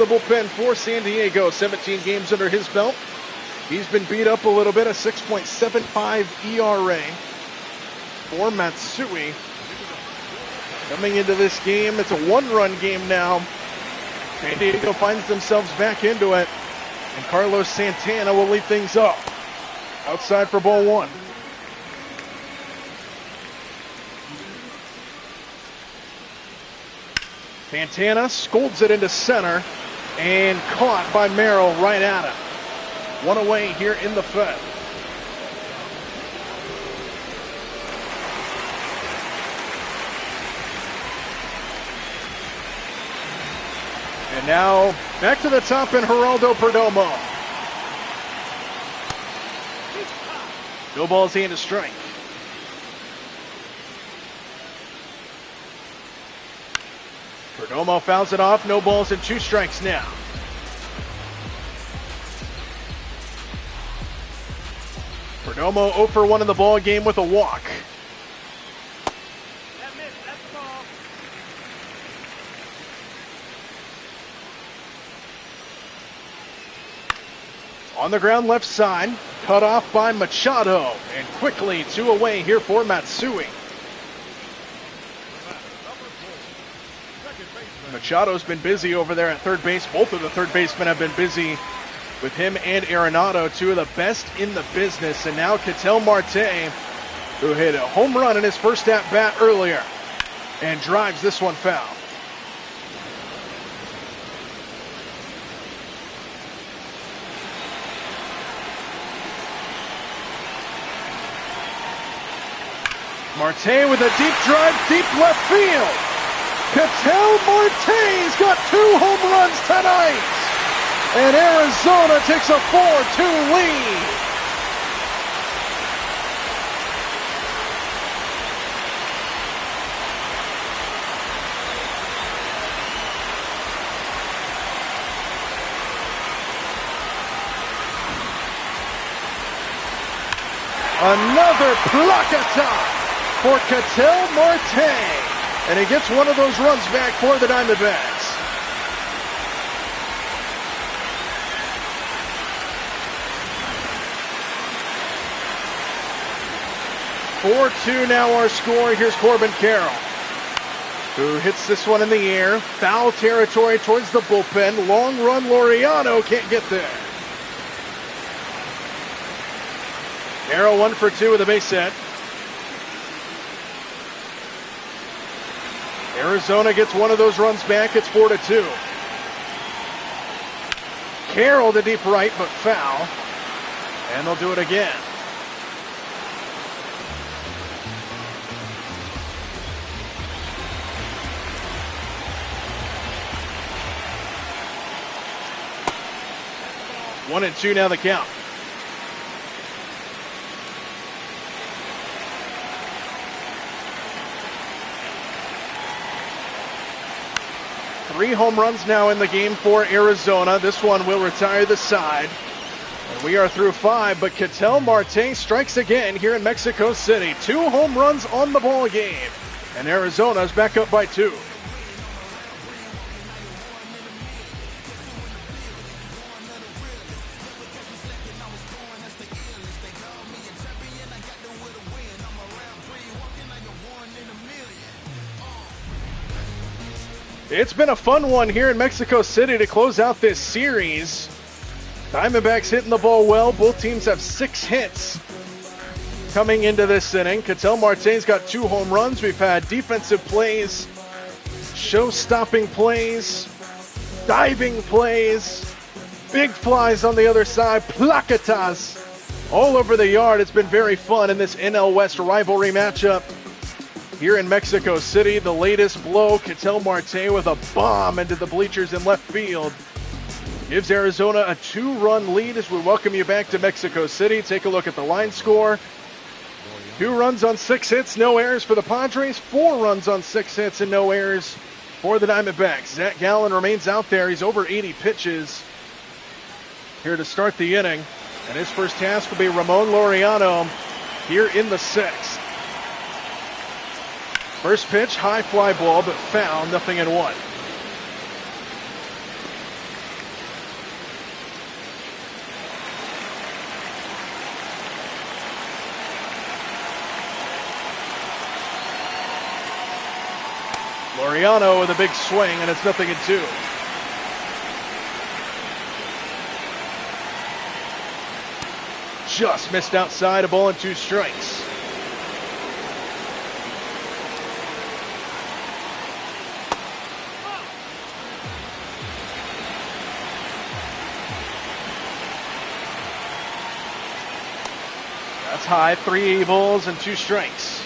bullpen for San Diego. 17 games under his belt. He's been beat up a little bit, a 6.75 ERA for Matsui. Coming into this game, it's a 1-run game now. San Diego finds themselves back into it. And Carlos Santana will lead things up. Outside for ball 1. Santana scolds it into center and caught by Merrill right at him. 1 away here in the 5th. And now back to the top in Geraldo Perdomo. No balls and a strike. Perdomo fouls it off. No balls and 2 strikes now. Perdomo 0 for 1 in the ball game with a walk. On the ground left side, cut off by Machado, and quickly 2 away here for Matsui. Machado's been busy over there at third base. Both of the third basemen have been busy with him and Arenado, 2 of the best in the business. And now Ketel Marte, who hit a home run in his first at-bat earlier, and drives this one foul. Marte with a deep drive, deep left field. Ketel Marte's got 2 home runs tonight. And Arizona takes a 4-2 lead. Another placata for Ketel Marte. And he gets one of those runs back for the Diamondbacks. 4-2 now our score. Here's Corbin Carroll, who hits this one in the air. Foul territory towards the bullpen. Long run, Laureano can't get there. Carroll 1 for 2 with a base hit. Arizona gets one of those runs back. It's 4-2. Carroll to deep right, but foul. And they'll do it again. 1-2 now the count. Three home runs now in the game for Arizona. This one will retire the side. And we are through 5, but Ketel Marte strikes again here in Mexico City. 2 home runs on the ball game, and Arizona's back up by 2. It's been a fun one here in Mexico City to close out this series. Diamondbacks hitting the ball well. Both teams have 6 hits coming into this inning. Ketel Marte's got 2 home runs. We've had defensive plays, show-stopping plays, diving plays, big flies on the other side, placatas all over the yard. It's been very fun in this NL West rivalry matchup here in Mexico City. The latest blow, Ketel Marte with a bomb into the bleachers in left field, gives Arizona a 2-run lead as we welcome you back to Mexico City. Take a look at the line score. 2 runs on 6 hits, no errors for the Padres. 4 runs on 6 hits and no errors for the Diamondbacks. Zach Gallen remains out there. He's over 80 pitches here to start the inning. And his first task will be Ramon Laureano here in the 6th. First pitch, high fly ball, but foul, 0-1. Laureano with a big swing, and it's 0-2. Just missed outside, a ball and 2 strikes. That's high, 3 balls and 2 strikes.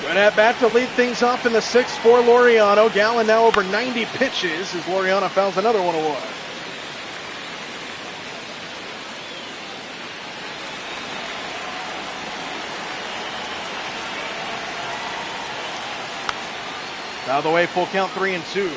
Good at bat to lead things off in the 6th for Laureano. Gallen now over 90 pitches as Laureano fouls another one away. Out of the way, full count, 3-2.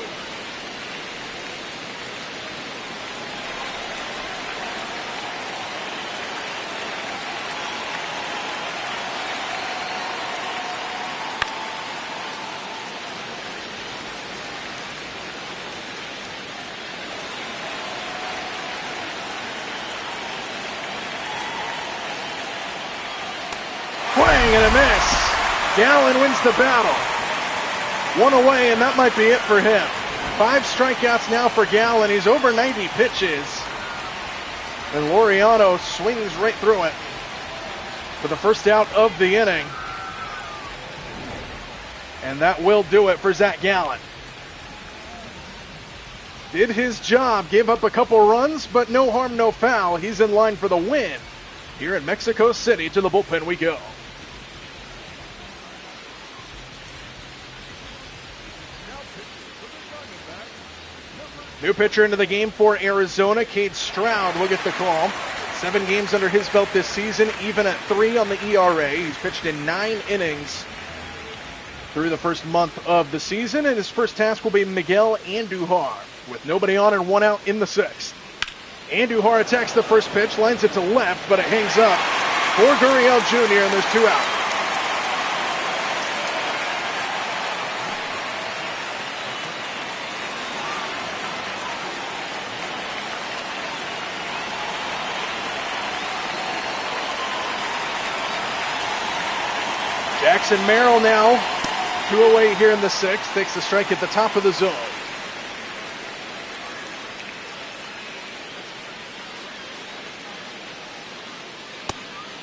Swing and a miss. Gallen wins the battle. 1 away, and that might be it for him. 5 strikeouts now for Gallen. He's over 90 pitches. And Laureano swings right through it for the first out of the inning. And that will do it for Zach Gallen. Did his job, gave up a couple runs, but no harm, no foul. He's in line for the win. Here in Mexico City, to the bullpen we go. New pitcher into the game for Arizona, Cade Stroud will get the call. 7 games under his belt this season, even at 3 on the ERA. He's pitched in 9 innings through the first month of the season, and his first task will be Miguel Andujar, with nobody on and 1 out in the 6th. Andujar attacks the first pitch, lines it to left, but it hangs up for Gurriel Jr., and there's 2 out. Jackson Merrill now 2 away here in the 6th, takes the strike at the top of the zone.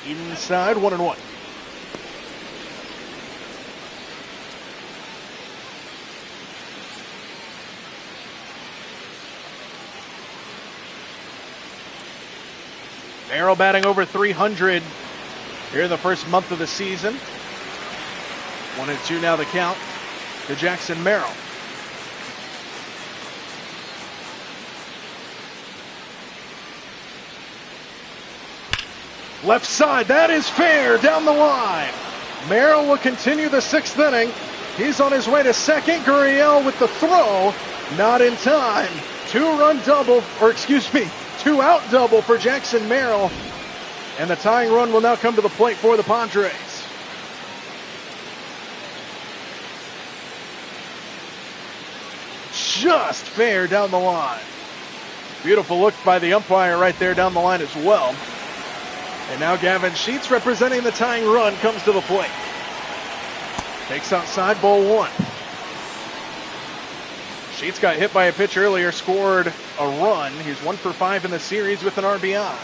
Inside, 1-1. Merrill batting over 300 here in the first month of the season. 1-2 now the count to Jackson Merrill. Left side, that is fair, down the line. Merrill will continue the 6th inning. He's on his way to second. Gurriel with the throw, not in time. 2-out double for Jackson Merrill. And the tying run will now come to the plate for the Padres. Just fair down the line. Beautiful look by the umpire right there down the line as well. And now Gavin Sheets, representing the tying run, comes to the plate. Takes outside, ball 1. Sheets got hit by a pitch earlier, scored a run. He's 1 for 5 in the series with an RBI.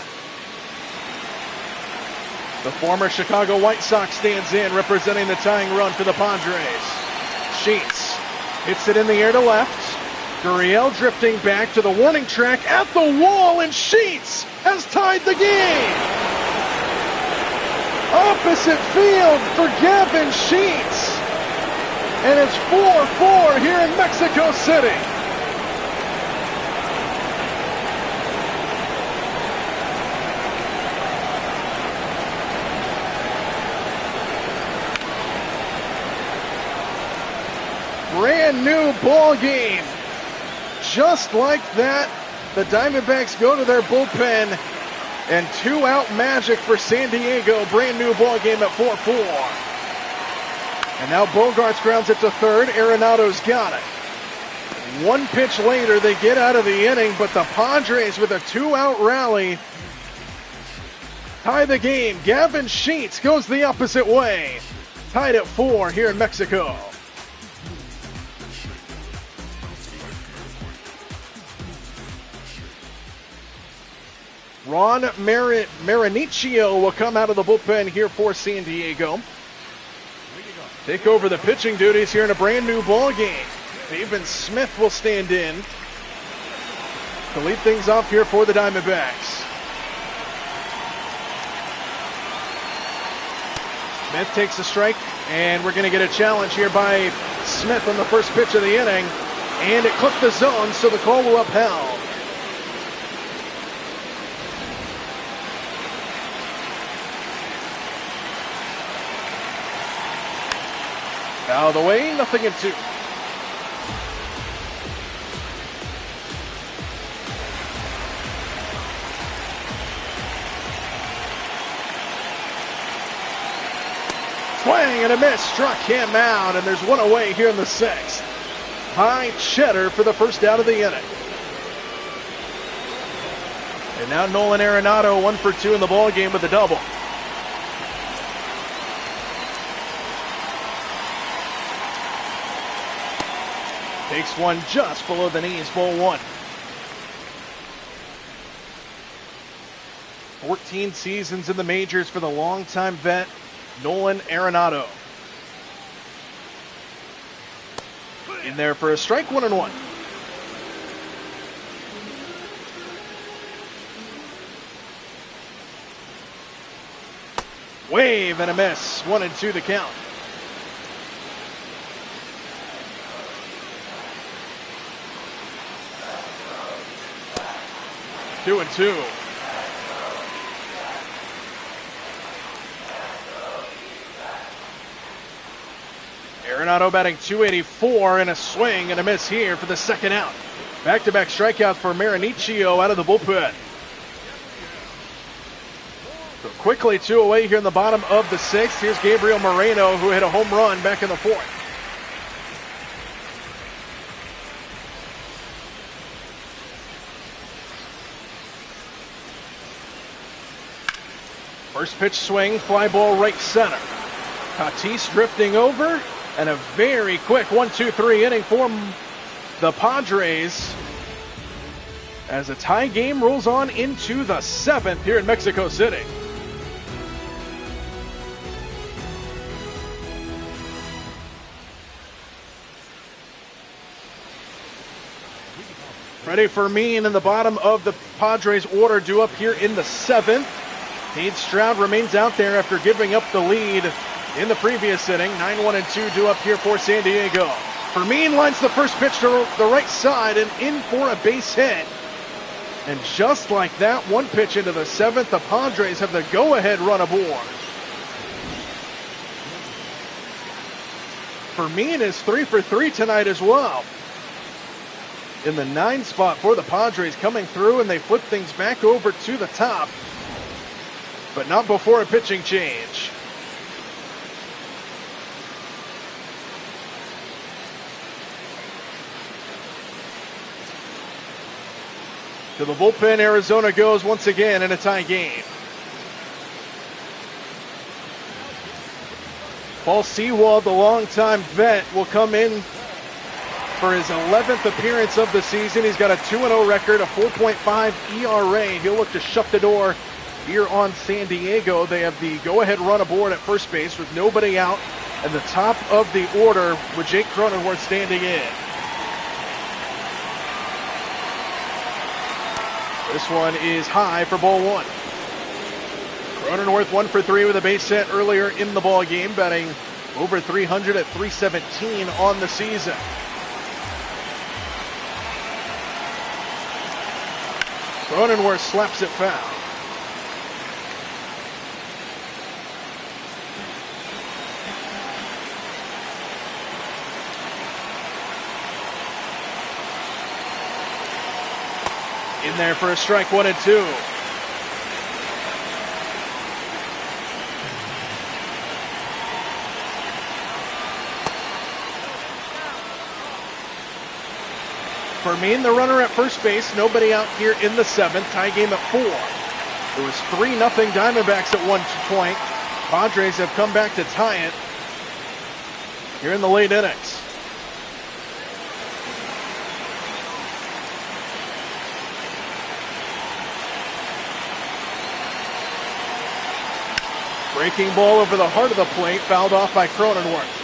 The former Chicago White Sox stands in, representing the tying run for the Padres. Sheets hits it in the air to left. Gurriel drifting back to the warning track at the wall, and Sheets has tied the game. Opposite field for Gavin Sheets. And it's 4-4 here in Mexico City. Brand new ball game. Just like that, the Diamondbacks go to their bullpen, and 2-out magic for San Diego. Brand new ball game at 4-4. And now Bogarts grounds it to third. Arenado's got it. 1 pitch later, they get out of the inning, but the Padres with a 2-out rally tie the game. Gavin Sheets goes the opposite way. Tied at 4 here in Mexico. Ron Marinicchio will come out of the bullpen here for San Diego. Take over the pitching duties here in a brand new ball game. Steven Smith will stand in to lead things off here for the Diamondbacks. Smith takes a strike, and we're going to get a challenge here by Smith on the first pitch of the inning, and it clipped the zone, so the call will upheld. Out of the way, 0-2. Swing and a miss, struck him out, and there's one away here in the 6th. High cheddar for the first out of the inning. And now Nolan Arenado 1 for 2 in the ball game with a double. Takes one just below the knees, ball 1. 14 seasons in the majors for the longtime vet, Nolan Arenado. In there for a strike, 1-1. Wave and a miss, 1-2 the count. Two and two. Arenado batting .284 and a swing and a miss here for the second out. Back-to-back strikeouts for Marinicchio out of the bullpen. So quickly 2 away here in the bottom of the 6th. Here's Gabriel Moreno, who hit a home run back in the 4th. First pitch swing, fly ball right center. Tatis drifting over, and a very quick 1-2-3 inning for the Padres as a tie game rolls on into the 7th here in Mexico City. Ready for Mean in the bottom of the Padres order, due up here in the 7th. Pete Stroud remains out there after giving up the lead in the previous inning. 9-1-2 due up here for San Diego. Fermin lines the first pitch to the right side and in for a base hit. And just like that, one pitch into the 7th, the Padres have the go-ahead run aboard. Fermin is 3 for 3 tonight as well. In the 9 spot for the Padres, coming through, and they flip things back over to the top. But not before a pitching change. To the bullpen, Arizona goes once again in a tie game. Paul Sewald, the longtime vet, will come in for his 11th appearance of the season. He's got a 2-0 record, a 4.5 ERA. He'll look to shut the door here on San Diego. They have the go-ahead run aboard at first base with nobody out, and the top of the order with Jake Cronenworth standing in. This one is high for ball 1. Cronenworth 1 for 3 with a base hit earlier in the ball game, batting over 300 at 317 on the season. Cronenworth slaps it foul. In there for a strike, 1-2. Fermin, the runner at first base, nobody out here in the 7th, tie game at 4. It was 3-0 Diamondbacks at one point. Padres have come back to tie it here in the late innings. Breaking ball over the heart of the plate, fouled off by Cronenworth.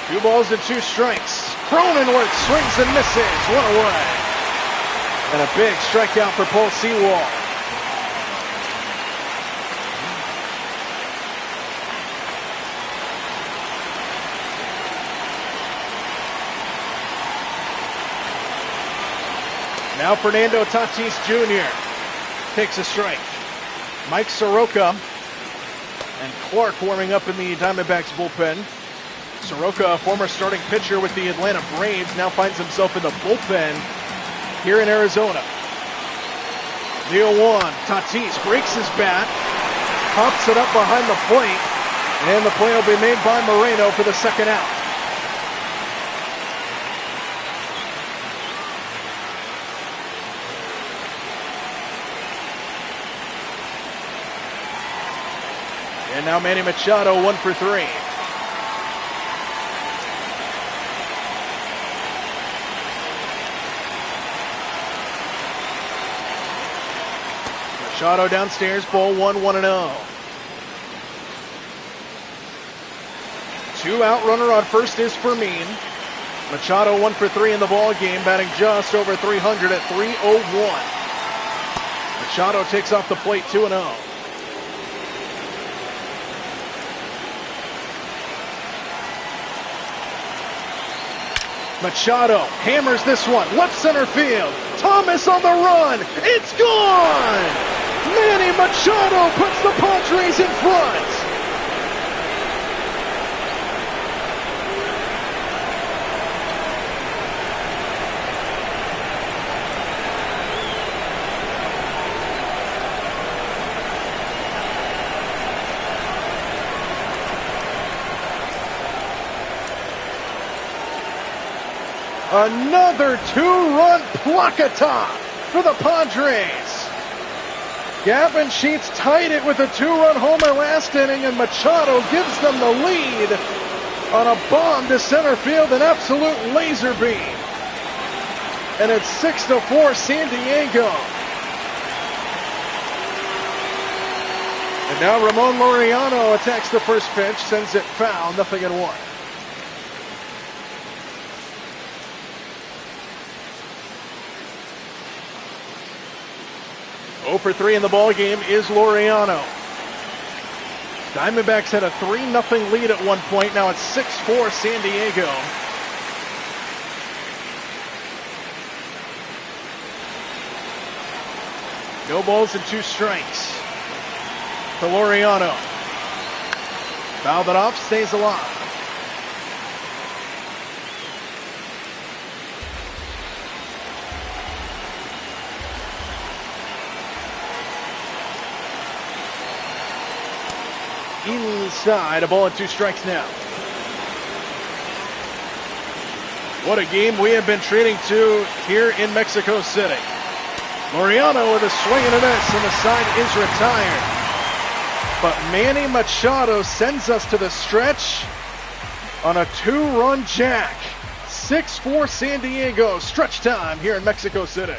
Two balls and 2 strikes. Cronenworth swings and misses. One away. And a big strikeout for Paul Sewald. Now Fernando Tatis Jr. takes a strike. Mike Soroka and Clark warming up in the Diamondbacks bullpen. Soroka, a former starting pitcher with the Atlanta Braves, now finds himself in the bullpen here in Arizona. 0-1. Tatis breaks his bat, pops it up behind the plate, and the play will be made by Moreno for the second out. And now Manny Machado, 1 for 3. Machado downstairs, ball 1, 1-0. 2 out, runner on first is Fermin. Machado 1 for 3 in the ball game, batting just over 300 at 301. Machado takes off the plate, 2-0. Machado hammers this one, left center field. Thomas on the run, it's gone! Manny Machado puts the Padres in front. Another 2-run placa for the Padres. Gavin Sheets tied it with a 2-run homer last inning, and Machado gives them the lead on a bomb to center field, an absolute laser beam. And it's 6-4 San Diego. Now Ramon Laureano attacks the first pitch, sends it foul, 0-1. Oh for 3 in the ball game is Laureano. Diamondbacks had a 3-0 lead at one point. Now it's 6-4 San Diego. No balls and 2 strikes to Laureano. Fouled it off, stays alive. Inside, a ball and 2 strikes now. What a game we have been treating to here in Mexico City. Laureano with a swing and a miss, and the side is retired. But Manny Machado sends us to the stretch on a 2-run jack. 6-4 San Diego, stretch time here in Mexico City.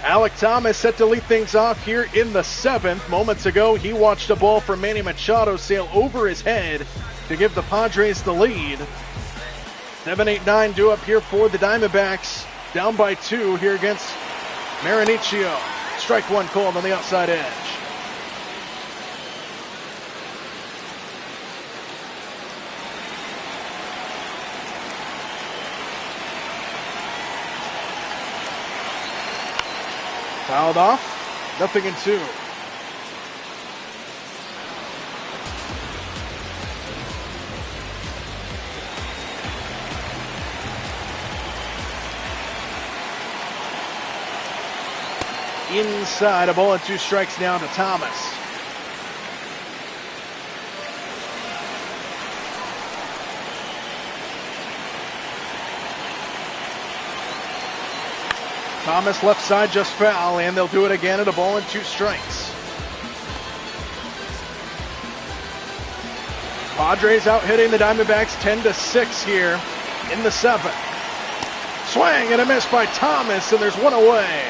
Alek Thomas set to lead things off here in the 7th. Moments ago, he watched a ball from Manny Machado sail over his head to give the Padres the lead. 7-8-9 due up here for the Diamondbacks. Down by 2 here against Marinaccio. Strike 1 called on the outside edge. Fouled off, 0-2. Inside, a ball and 2 strikes now to Thomas. Thomas left side just foul, and they'll do it again at a ball and 2 strikes. Padres out hitting the Diamondbacks 10-6 here in the 7th. Swing and a miss by Thomas, and there's one away.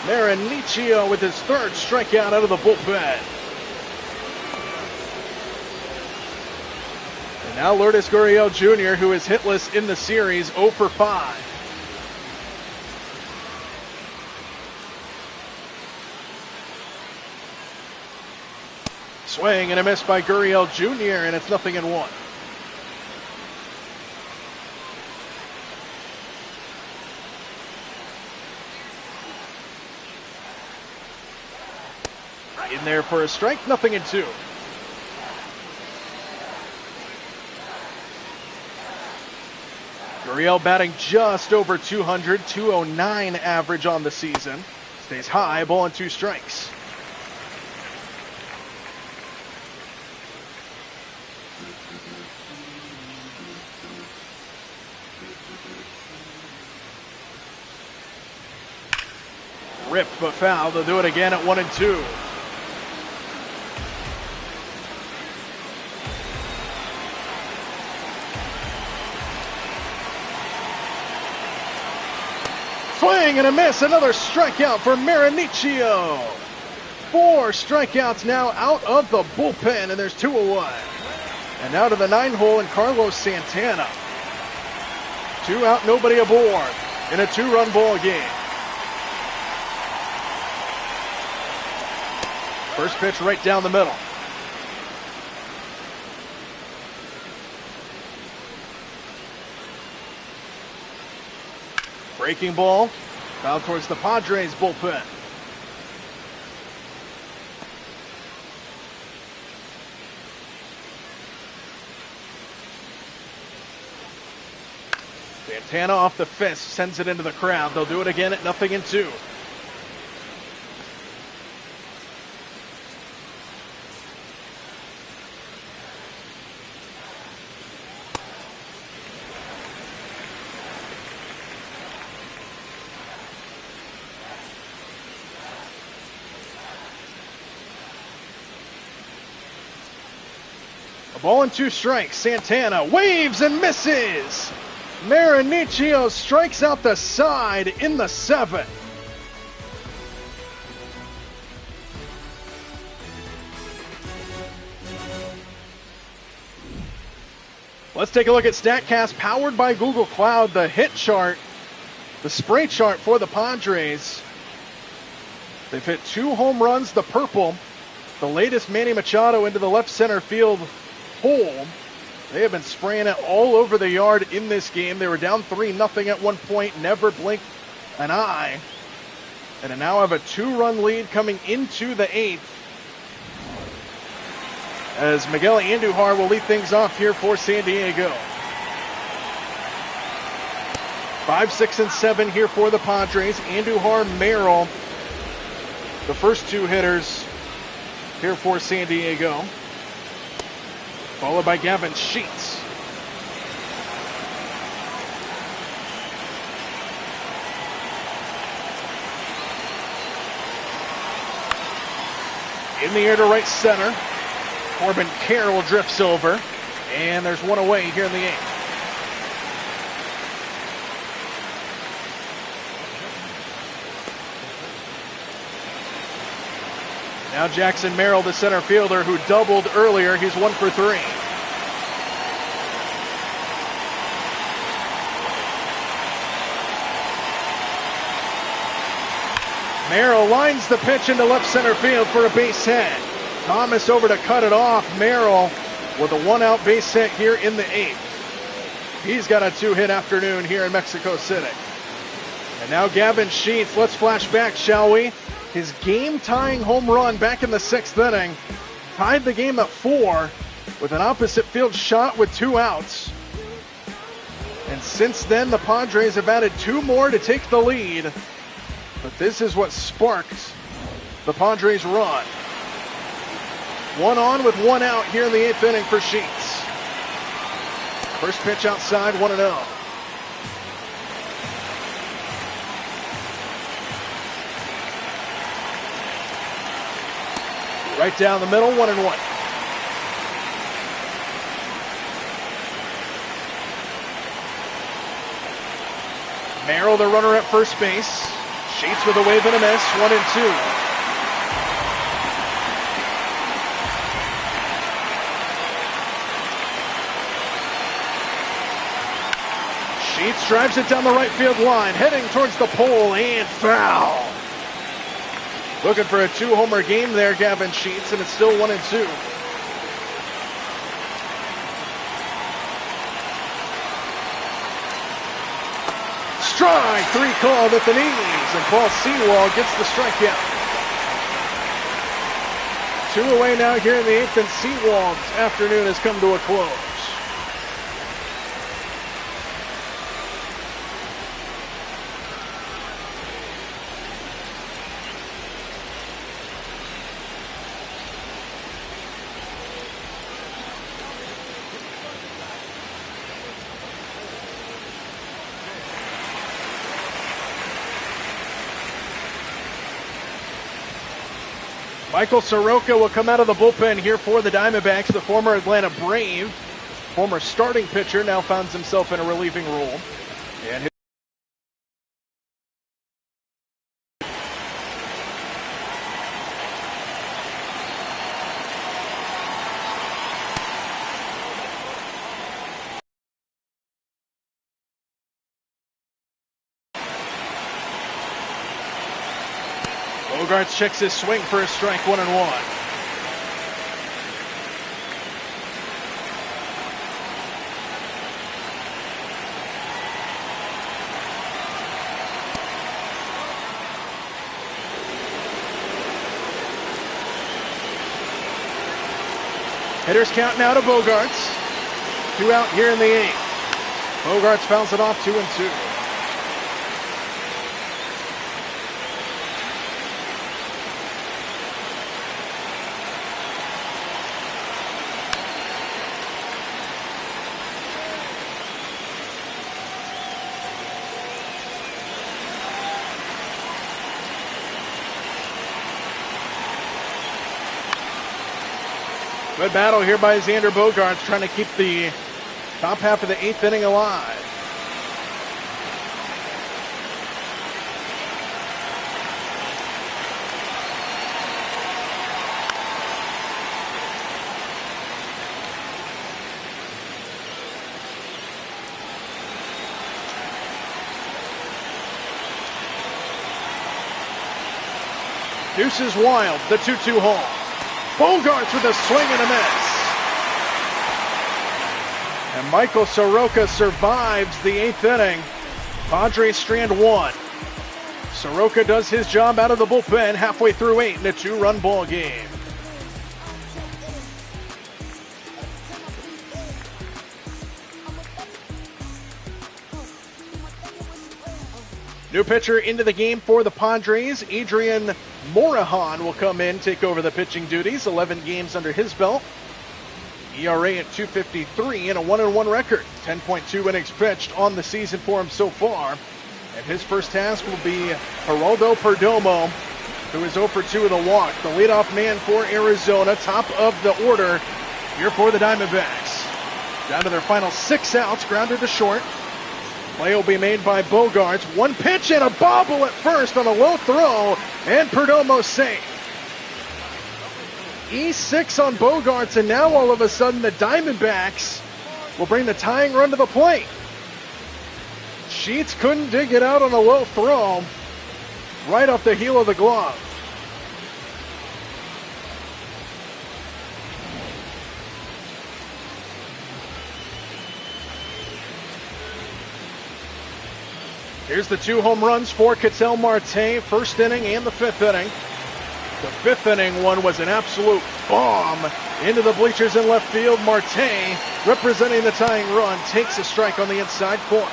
Marinaccio with his 3rd strikeout out of the bullpen. And now Lourdes Gurriel Jr., who is hitless in the series, 0 for 5. Swing and a miss by Gurriel Jr., and it's 0-1. In there for a strike, 0-2. Gurriel batting just over 200, 209 average on the season. Stays high, ball and 2 strikes. Ripped but foul. They'll do it again at 1-2. Swing and a miss. Another strikeout for Marinaccio. 4 strikeouts now out of the bullpen, and there's 2 away. And now to the 9-hole and Carlos Santana. 2 out, nobody aboard in a 2-run ball game. First pitch right down the middle. Breaking ball, foul towards the Padres bullpen. Santana off the fist, sends it into the crowd. They'll do it again at 0-2. A ball and 2 strikes. Santana waves and misses. Marinaccio strikes out the side in the 7th. Let's take a look at StatCast, powered by Google Cloud, the hit chart, the spray chart for the Padres. They've hit 2 home runs, the purple, the latest Manny Machado into the left center field hole. They have been spraying it all over the yard in this game. They were down 3-0 at one point, never blinked an eye. And now have a 2-run lead coming into the 8th, as Miguel Andujar will lead things off here for San Diego. 5, 6, and 7 here for the Padres. Andujar, Merrill, the first 2 hitters here for San Diego, followed by Gavin Sheets. In the air to right center, Corbin Carroll drifts over, and there's one away here in the 8th. Now Jackson Merrill, the center fielder who doubled earlier, he's 1 for 3. Merrill lines the pitch into left center field for a base hit. Thomas over to cut it off. Merrill with a 1-out base hit here in the 8th. He's got a 2-hit afternoon here in Mexico City. And now Gavin Sheets. Let's flash back, shall we? His game-tying home run back in the 6th inning tied the game at 4 with an opposite field shot with 2 outs. And since then, the Padres have added 2 more to take the lead. But this is what sparked the Padres' run. 1 on with 1 out here in the 8th inning for Sheets. First pitch outside, 1-0. Right down the middle, 1-1. Merrill, the runner at first base. Sheets with a wave and a miss, 1-2. Sheets drives it down the right field line, heading towards the pole, and foul. Looking for a 2-homer game there, Gavin Sheets, and it's still 1-2. Strike 3 called at the knees, and Paul Sewald gets the strikeout. 2 away now here in the 8th, and Sewald's afternoon has come to a close. Michael Soroka will come out of the bullpen here for the Diamondbacks. The former Atlanta Brave, former starting pitcher, now finds himself in a relieving role. And Bogarts checks his swing for a strike, 1-1. Hitters count now to Bogarts. 2 out here in the 8th. Bogarts fouls it off, 2-2. Good battle here by Xander Bogaerts, trying to keep the top half of the 8th inning alive. Deuces Wild, the 2-2 home. Bogarts with a swing and a miss. And Michael Soroka survives the 8th inning. Padres strand 1. Soroka does his job out of the bullpen halfway through 8 in a 2-run ball game. New pitcher into the game for the Padres. Adrian Morahan will come in, take over the pitching duties. 11 games under his belt. ERA at 2.53 and a 1-1 record. 10.2 innings pitched on the season for him so far. And his first task will be Geraldo Perdomo, who is 0 for 2 with a walk. The leadoff man for Arizona, top of the order here for the Diamondbacks. Down to their final 6 outs, grounded to short. Play will be made by Bogarts. One pitch and a bobble at first on a low throw, and Perdomo safe. E6 on Bogarts, and now all of a sudden the Diamondbacks will bring the tying run to the plate. Sheets couldn't dig it out on a low throw, right off the heel of the glove. Here's the 2 home runs for Ketel Marte, first inning and the 5th inning. The 5th inning one was an absolute bomb into the bleachers in left field. Marte, representing the tying run, takes a strike on the inside corner.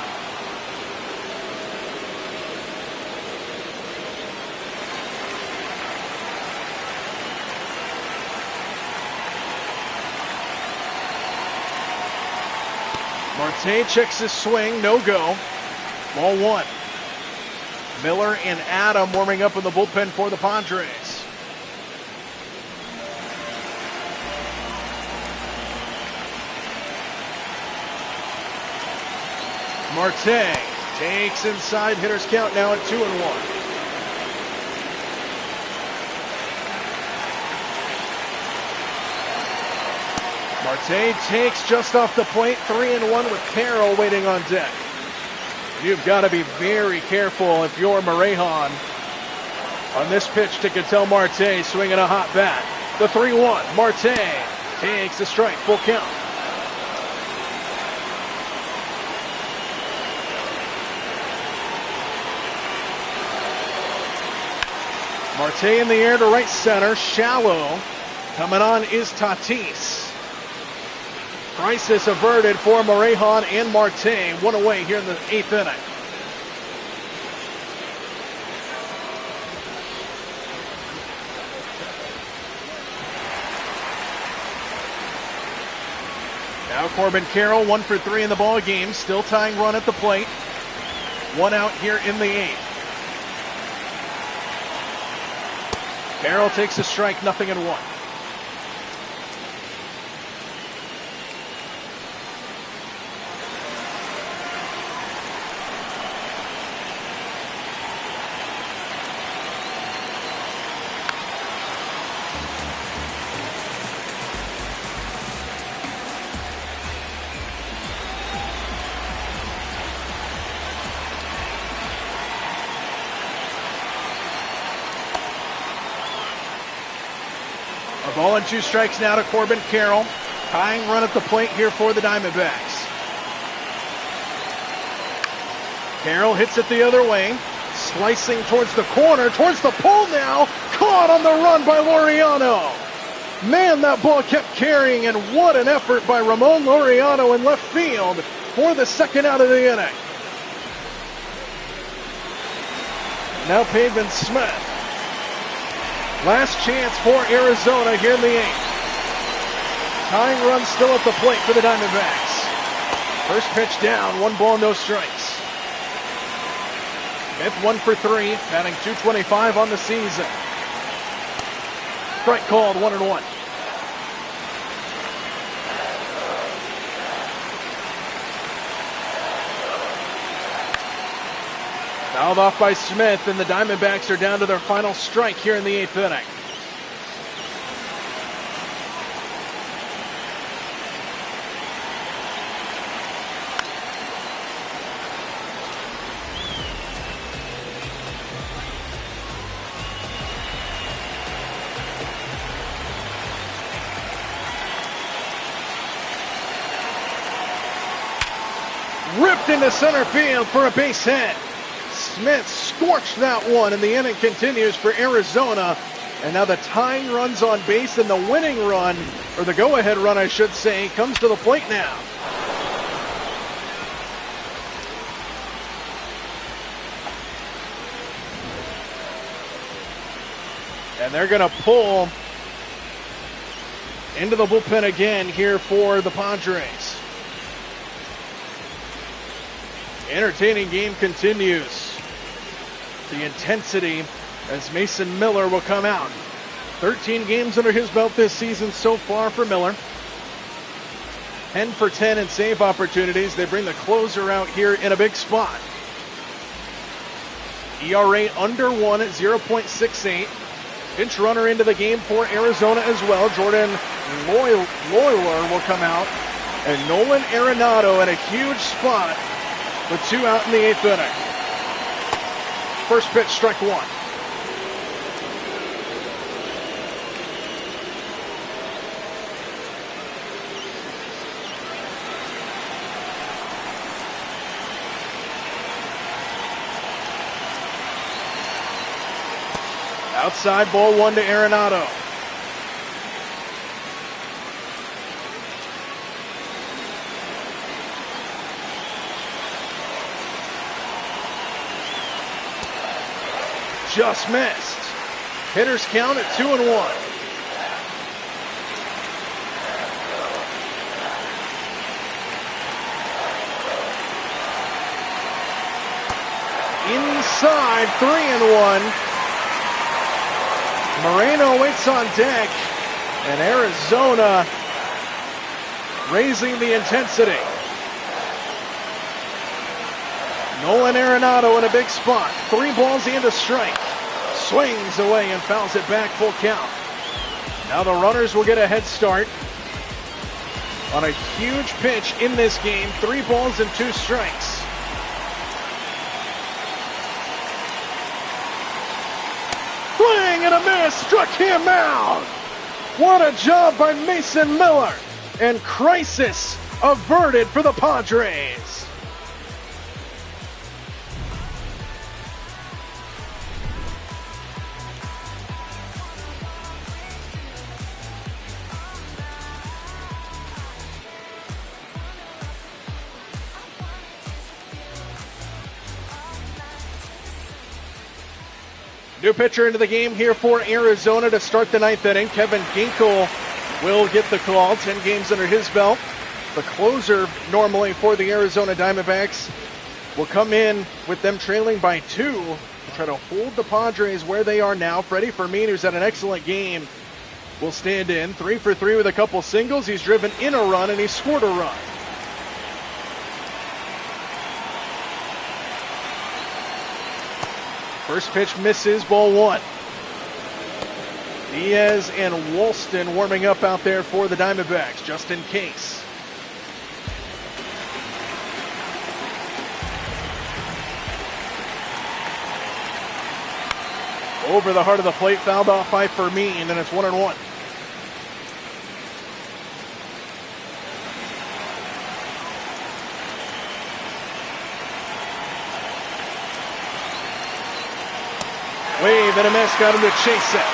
Marte checks his swing, no go. Ball 1. Miller and Adam warming up in the bullpen for the Padres. Marte takes inside, hitter's count now at 2-1. Marte takes just off the plate, 3-1 with Carroll waiting on deck. You've got to be very careful if you're Morejon on this pitch to Ketel Marte, swinging a hot bat. The 3-1, Marte takes the strike, full count. Marte in the air to right center, shallow. Coming on is Tatis. Crisis averted for Morejon and Marte. 1 away here in the 8th inning. Now Corbin Carroll, 1 for 3 in the ball game. Still tying run at the plate. 1 out here in the 8th. Carroll takes a strike, 0-1. Ball and 2 strikes now to Corbin Carroll. Tying run at the plate here for the Diamondbacks. Carroll hits it the other way. Slicing towards the corner, towards the pole now. Caught on the run by Laureano. Man, that ball kept carrying, and what an effort by Ramon Laureano in left field for the 2nd out of the inning. Now Pavin Smith. Last chance for Arizona here in the 8th. Tying run still at the plate for the Diamondbacks. First pitch down, 1 ball, no strikes. Smith 1 for 3, batting .225 on the season. Strike called, 1-1. Fouled off by Smith, and the Diamondbacks are down to their final strike here in the 8th inning. ripped into center field for a base hit. Smith scorched that one, and the inning continues for Arizona. And now the tying runs on base, and the winning run, or the go-ahead run, I should say, comes to the plate now. And they're going to pull into the bullpen again here for the Padres. Entertaining game continues. The intensity as Mason Miller will come out. 13 games under his belt this season so far for Miller. 10 for 10 in save opportunities. They bring the closer out here in a big spot. ERA under 1 at 0.68. Pinch runner into the game for Arizona as well. Jordan Loyler will come out. And Nolan Arenado in a huge spot with 2 out in the 8th inning. First pitch, strike 1. Outside, ball 1 to Arenado. Just missed. Hitters count at 2-1. Inside, 3-1. Moreno waits on deck, and Arizona raising the intensity. Nolan Arenado in a big spot. 3 balls and a strike. Swings away and fouls it back, full count. Now the runners will get a head start on a huge pitch in this game. 3 balls and 2 strikes. Swing and a miss, struck him out. What a job by Mason Miller. And crisis averted for the Padres. New pitcher into the game here for Arizona to start the 9th inning. Kevin Ginkel will get the call. 10 games under his belt. The closer normally for the Arizona Diamondbacks will come in with them trailing by 2 to try to hold the Padres where they are now. Freddie Fermin, who's had an excellent game, will stand in. 3 for 3 with a couple singles. He's driven in a run and he scored a run. First pitch misses, ball 1. Diaz and Walston warming up out there for the Diamondbacks, just in case. Over the heart of the plate, fouled off by Fermin, and it's 1-1. Wave and a miss, got him to chase it.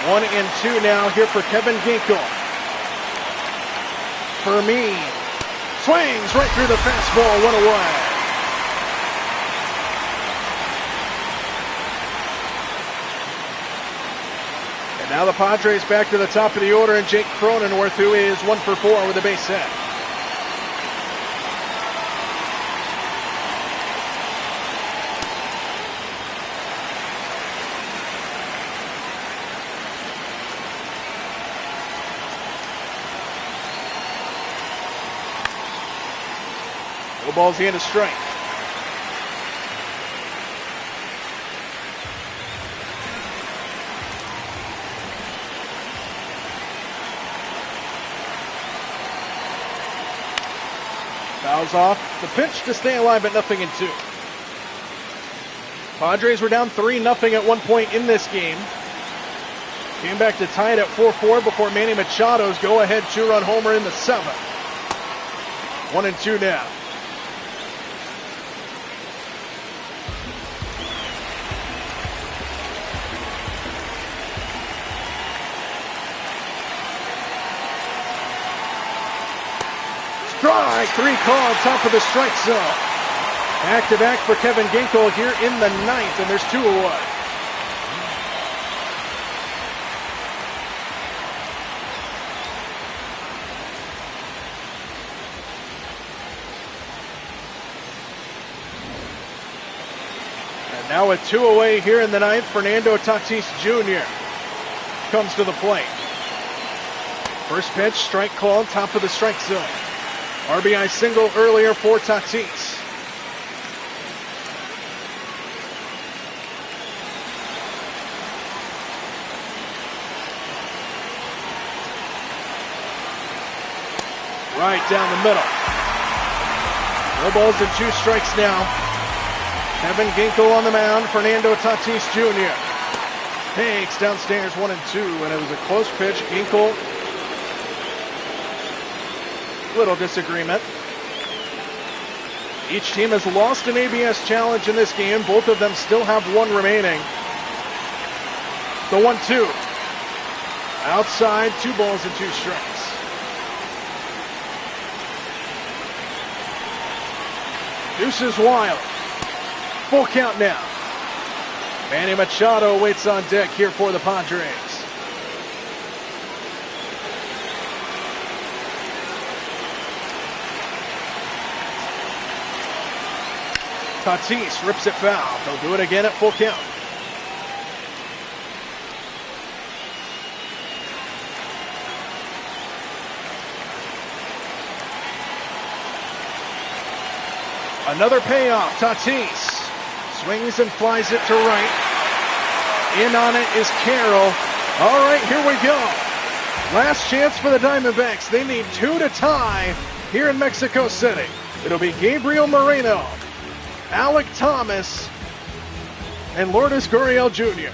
1-2 now here for Kevin Ginkel. Fermin swings right through the fastball, 1 away. And now the Padres back to the top of the order, and Jake Cronenworth, who is 1 for 4 with a base hit. No balls and a strike. Fouls off the pitch to stay alive at 0-2. Padres were down 3-0 at one point in this game. Came back to tie it at 4-4 before Manny Machado's go-ahead 2-run homer in the 7th. 1-2 now. Strike, 3 called, top of the strike zone. Back-to-back for Kevin Ginkel here in the 9th, and there's 2 away. And now with 2 away here in the 9th, Fernando Tatis Jr. comes to the plate. First pitch, strike called, top of the strike zone. RBI single earlier for Tatis. Right down the middle. No balls and 2 strikes now. Kevin Ginkel on the mound. Fernando Tatis Jr. takes downstairs 1-2, and it was a close pitch. Ginkel, little disagreement. Each team has lost an ABS challenge in this game. Both of them still have 1 remaining. The 1-2. Outside, 2 balls and 2 strikes. Deuces wild. Full count now. Manny Machado waits on deck here for the Padres. Tatis rips it foul. He'll do it again at full count. Another payoff. Tatis swings and flies it to right. In on it is Carroll. All right, here we go. Last chance for the Diamondbacks. They need 2 to tie here in Mexico City. It'll be Gabriel Moreno, Alek Thomas, and Lourdes Gurriel Jr.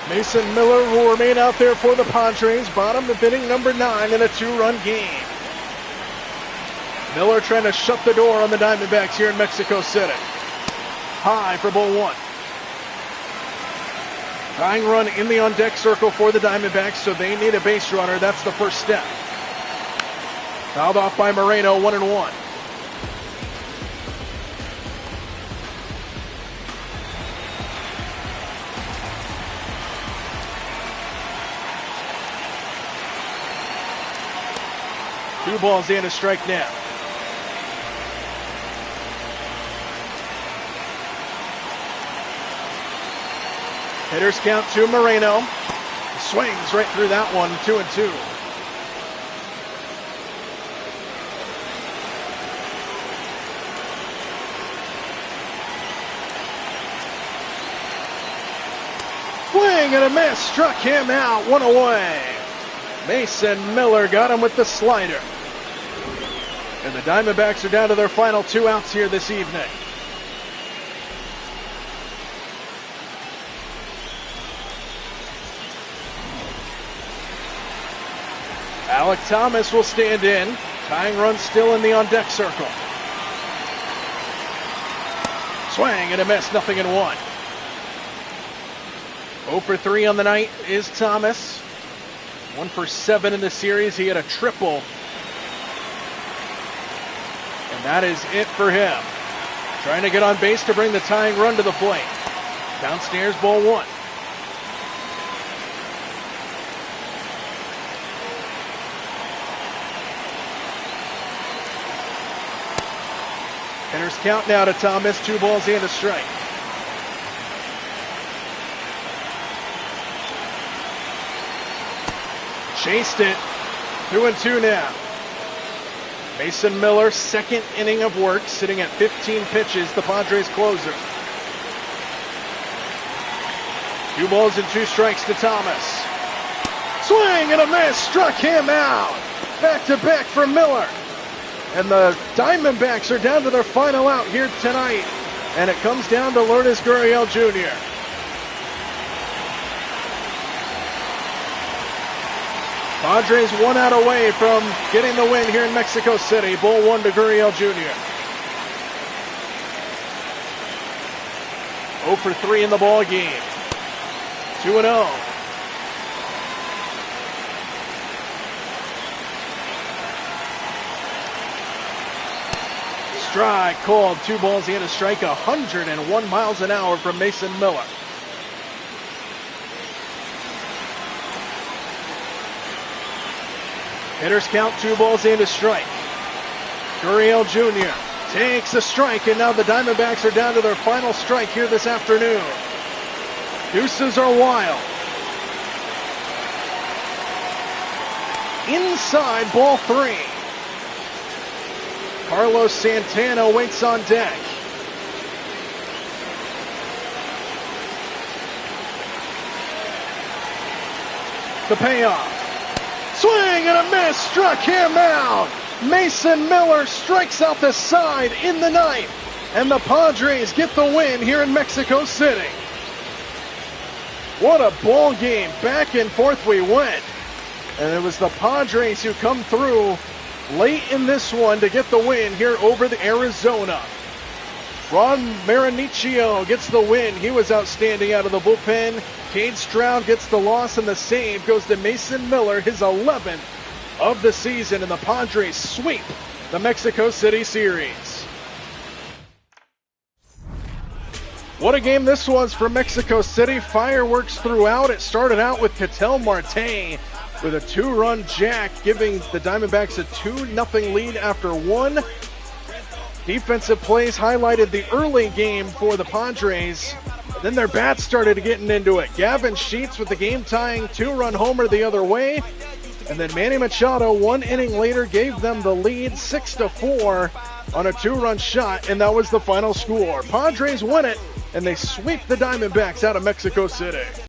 Mason Miller will remain out there for the Padres. Bottom of inning number 9 in a 2-run game. Miller trying to shut the door on the Diamondbacks here in Mexico City. High for ball 1. Tying run in the on-deck circle for the Diamondbacks, so they need a base runner. That's the first step. Fouled off by Moreno, 1-1. Two balls and a strike now. Hitters count to Moreno. Swings right through that one, 2-2. Swing and a miss, struck him out, 1 away. Mason Miller got him with the slider. And the Diamondbacks are down to their final 2 outs here this evening. Alek Thomas will stand in. Tying run still in the on-deck circle. Swing and a miss, 0-1. 0 for 3 on the night is Thomas. 1 for 7 in the series. He had a triple. And that is it for him. Trying to get on base to bring the tying run to the plate. Downstairs, ball 1. Hitters count now to Thomas, 2 balls and a strike. Chased it, 2-2 now. Mason Miller, 2nd inning of work, sitting at 15 pitches, the Padres closer. 2 balls and 2 strikes to Thomas. Swing and a miss, struck him out. Back-to-back for Miller. And the Diamondbacks are down to their final out here tonight. And it comes down to Lourdes Gurriel Jr. Padres 1 out away from getting the win here in Mexico City. Ball 1 to Gurriel Jr. 0 for 3 in the ball game. 2-0. Strike called. 2 balls and a strike. 101 miles an hour from Mason Miller. Hitters count 2 balls and a strike. Gurriel Jr. takes a strike, and now the Diamondbacks are down to their final strike here this afternoon. Deuces are wild. Inside, ball 3. Carlos Santana waits on deck. The payoff. Swing and a miss, struck him out. Mason Miller strikes out the side in the ninth, and the Padres get the win here in Mexico City. What a ball game. Back and forth we went. And it was the Padres who come through late in this one to get the win here over the Arizona. Ron Marinaccio gets the win. He was outstanding out of the bullpen. Cade Stroud gets the loss, and the save goes to Mason Miller, his 11th of the season, and the Padres sweep the Mexico City series. What a game this was for Mexico City. Fireworks throughout. It started out with Ketel Marte with a 2-run jack, giving the Diamondbacks a 2-0 lead after 1. Defensive plays highlighted the early game for the Padres. Then their bats started getting into it. Gavin Sheets with the game-tying 2-run homer the other way. And then Manny Machado, 1 inning later, gave them the lead 6-4 on a 2-run shot, and that was the final score. Padres win it, and they sweep the Diamondbacks out of Mexico City.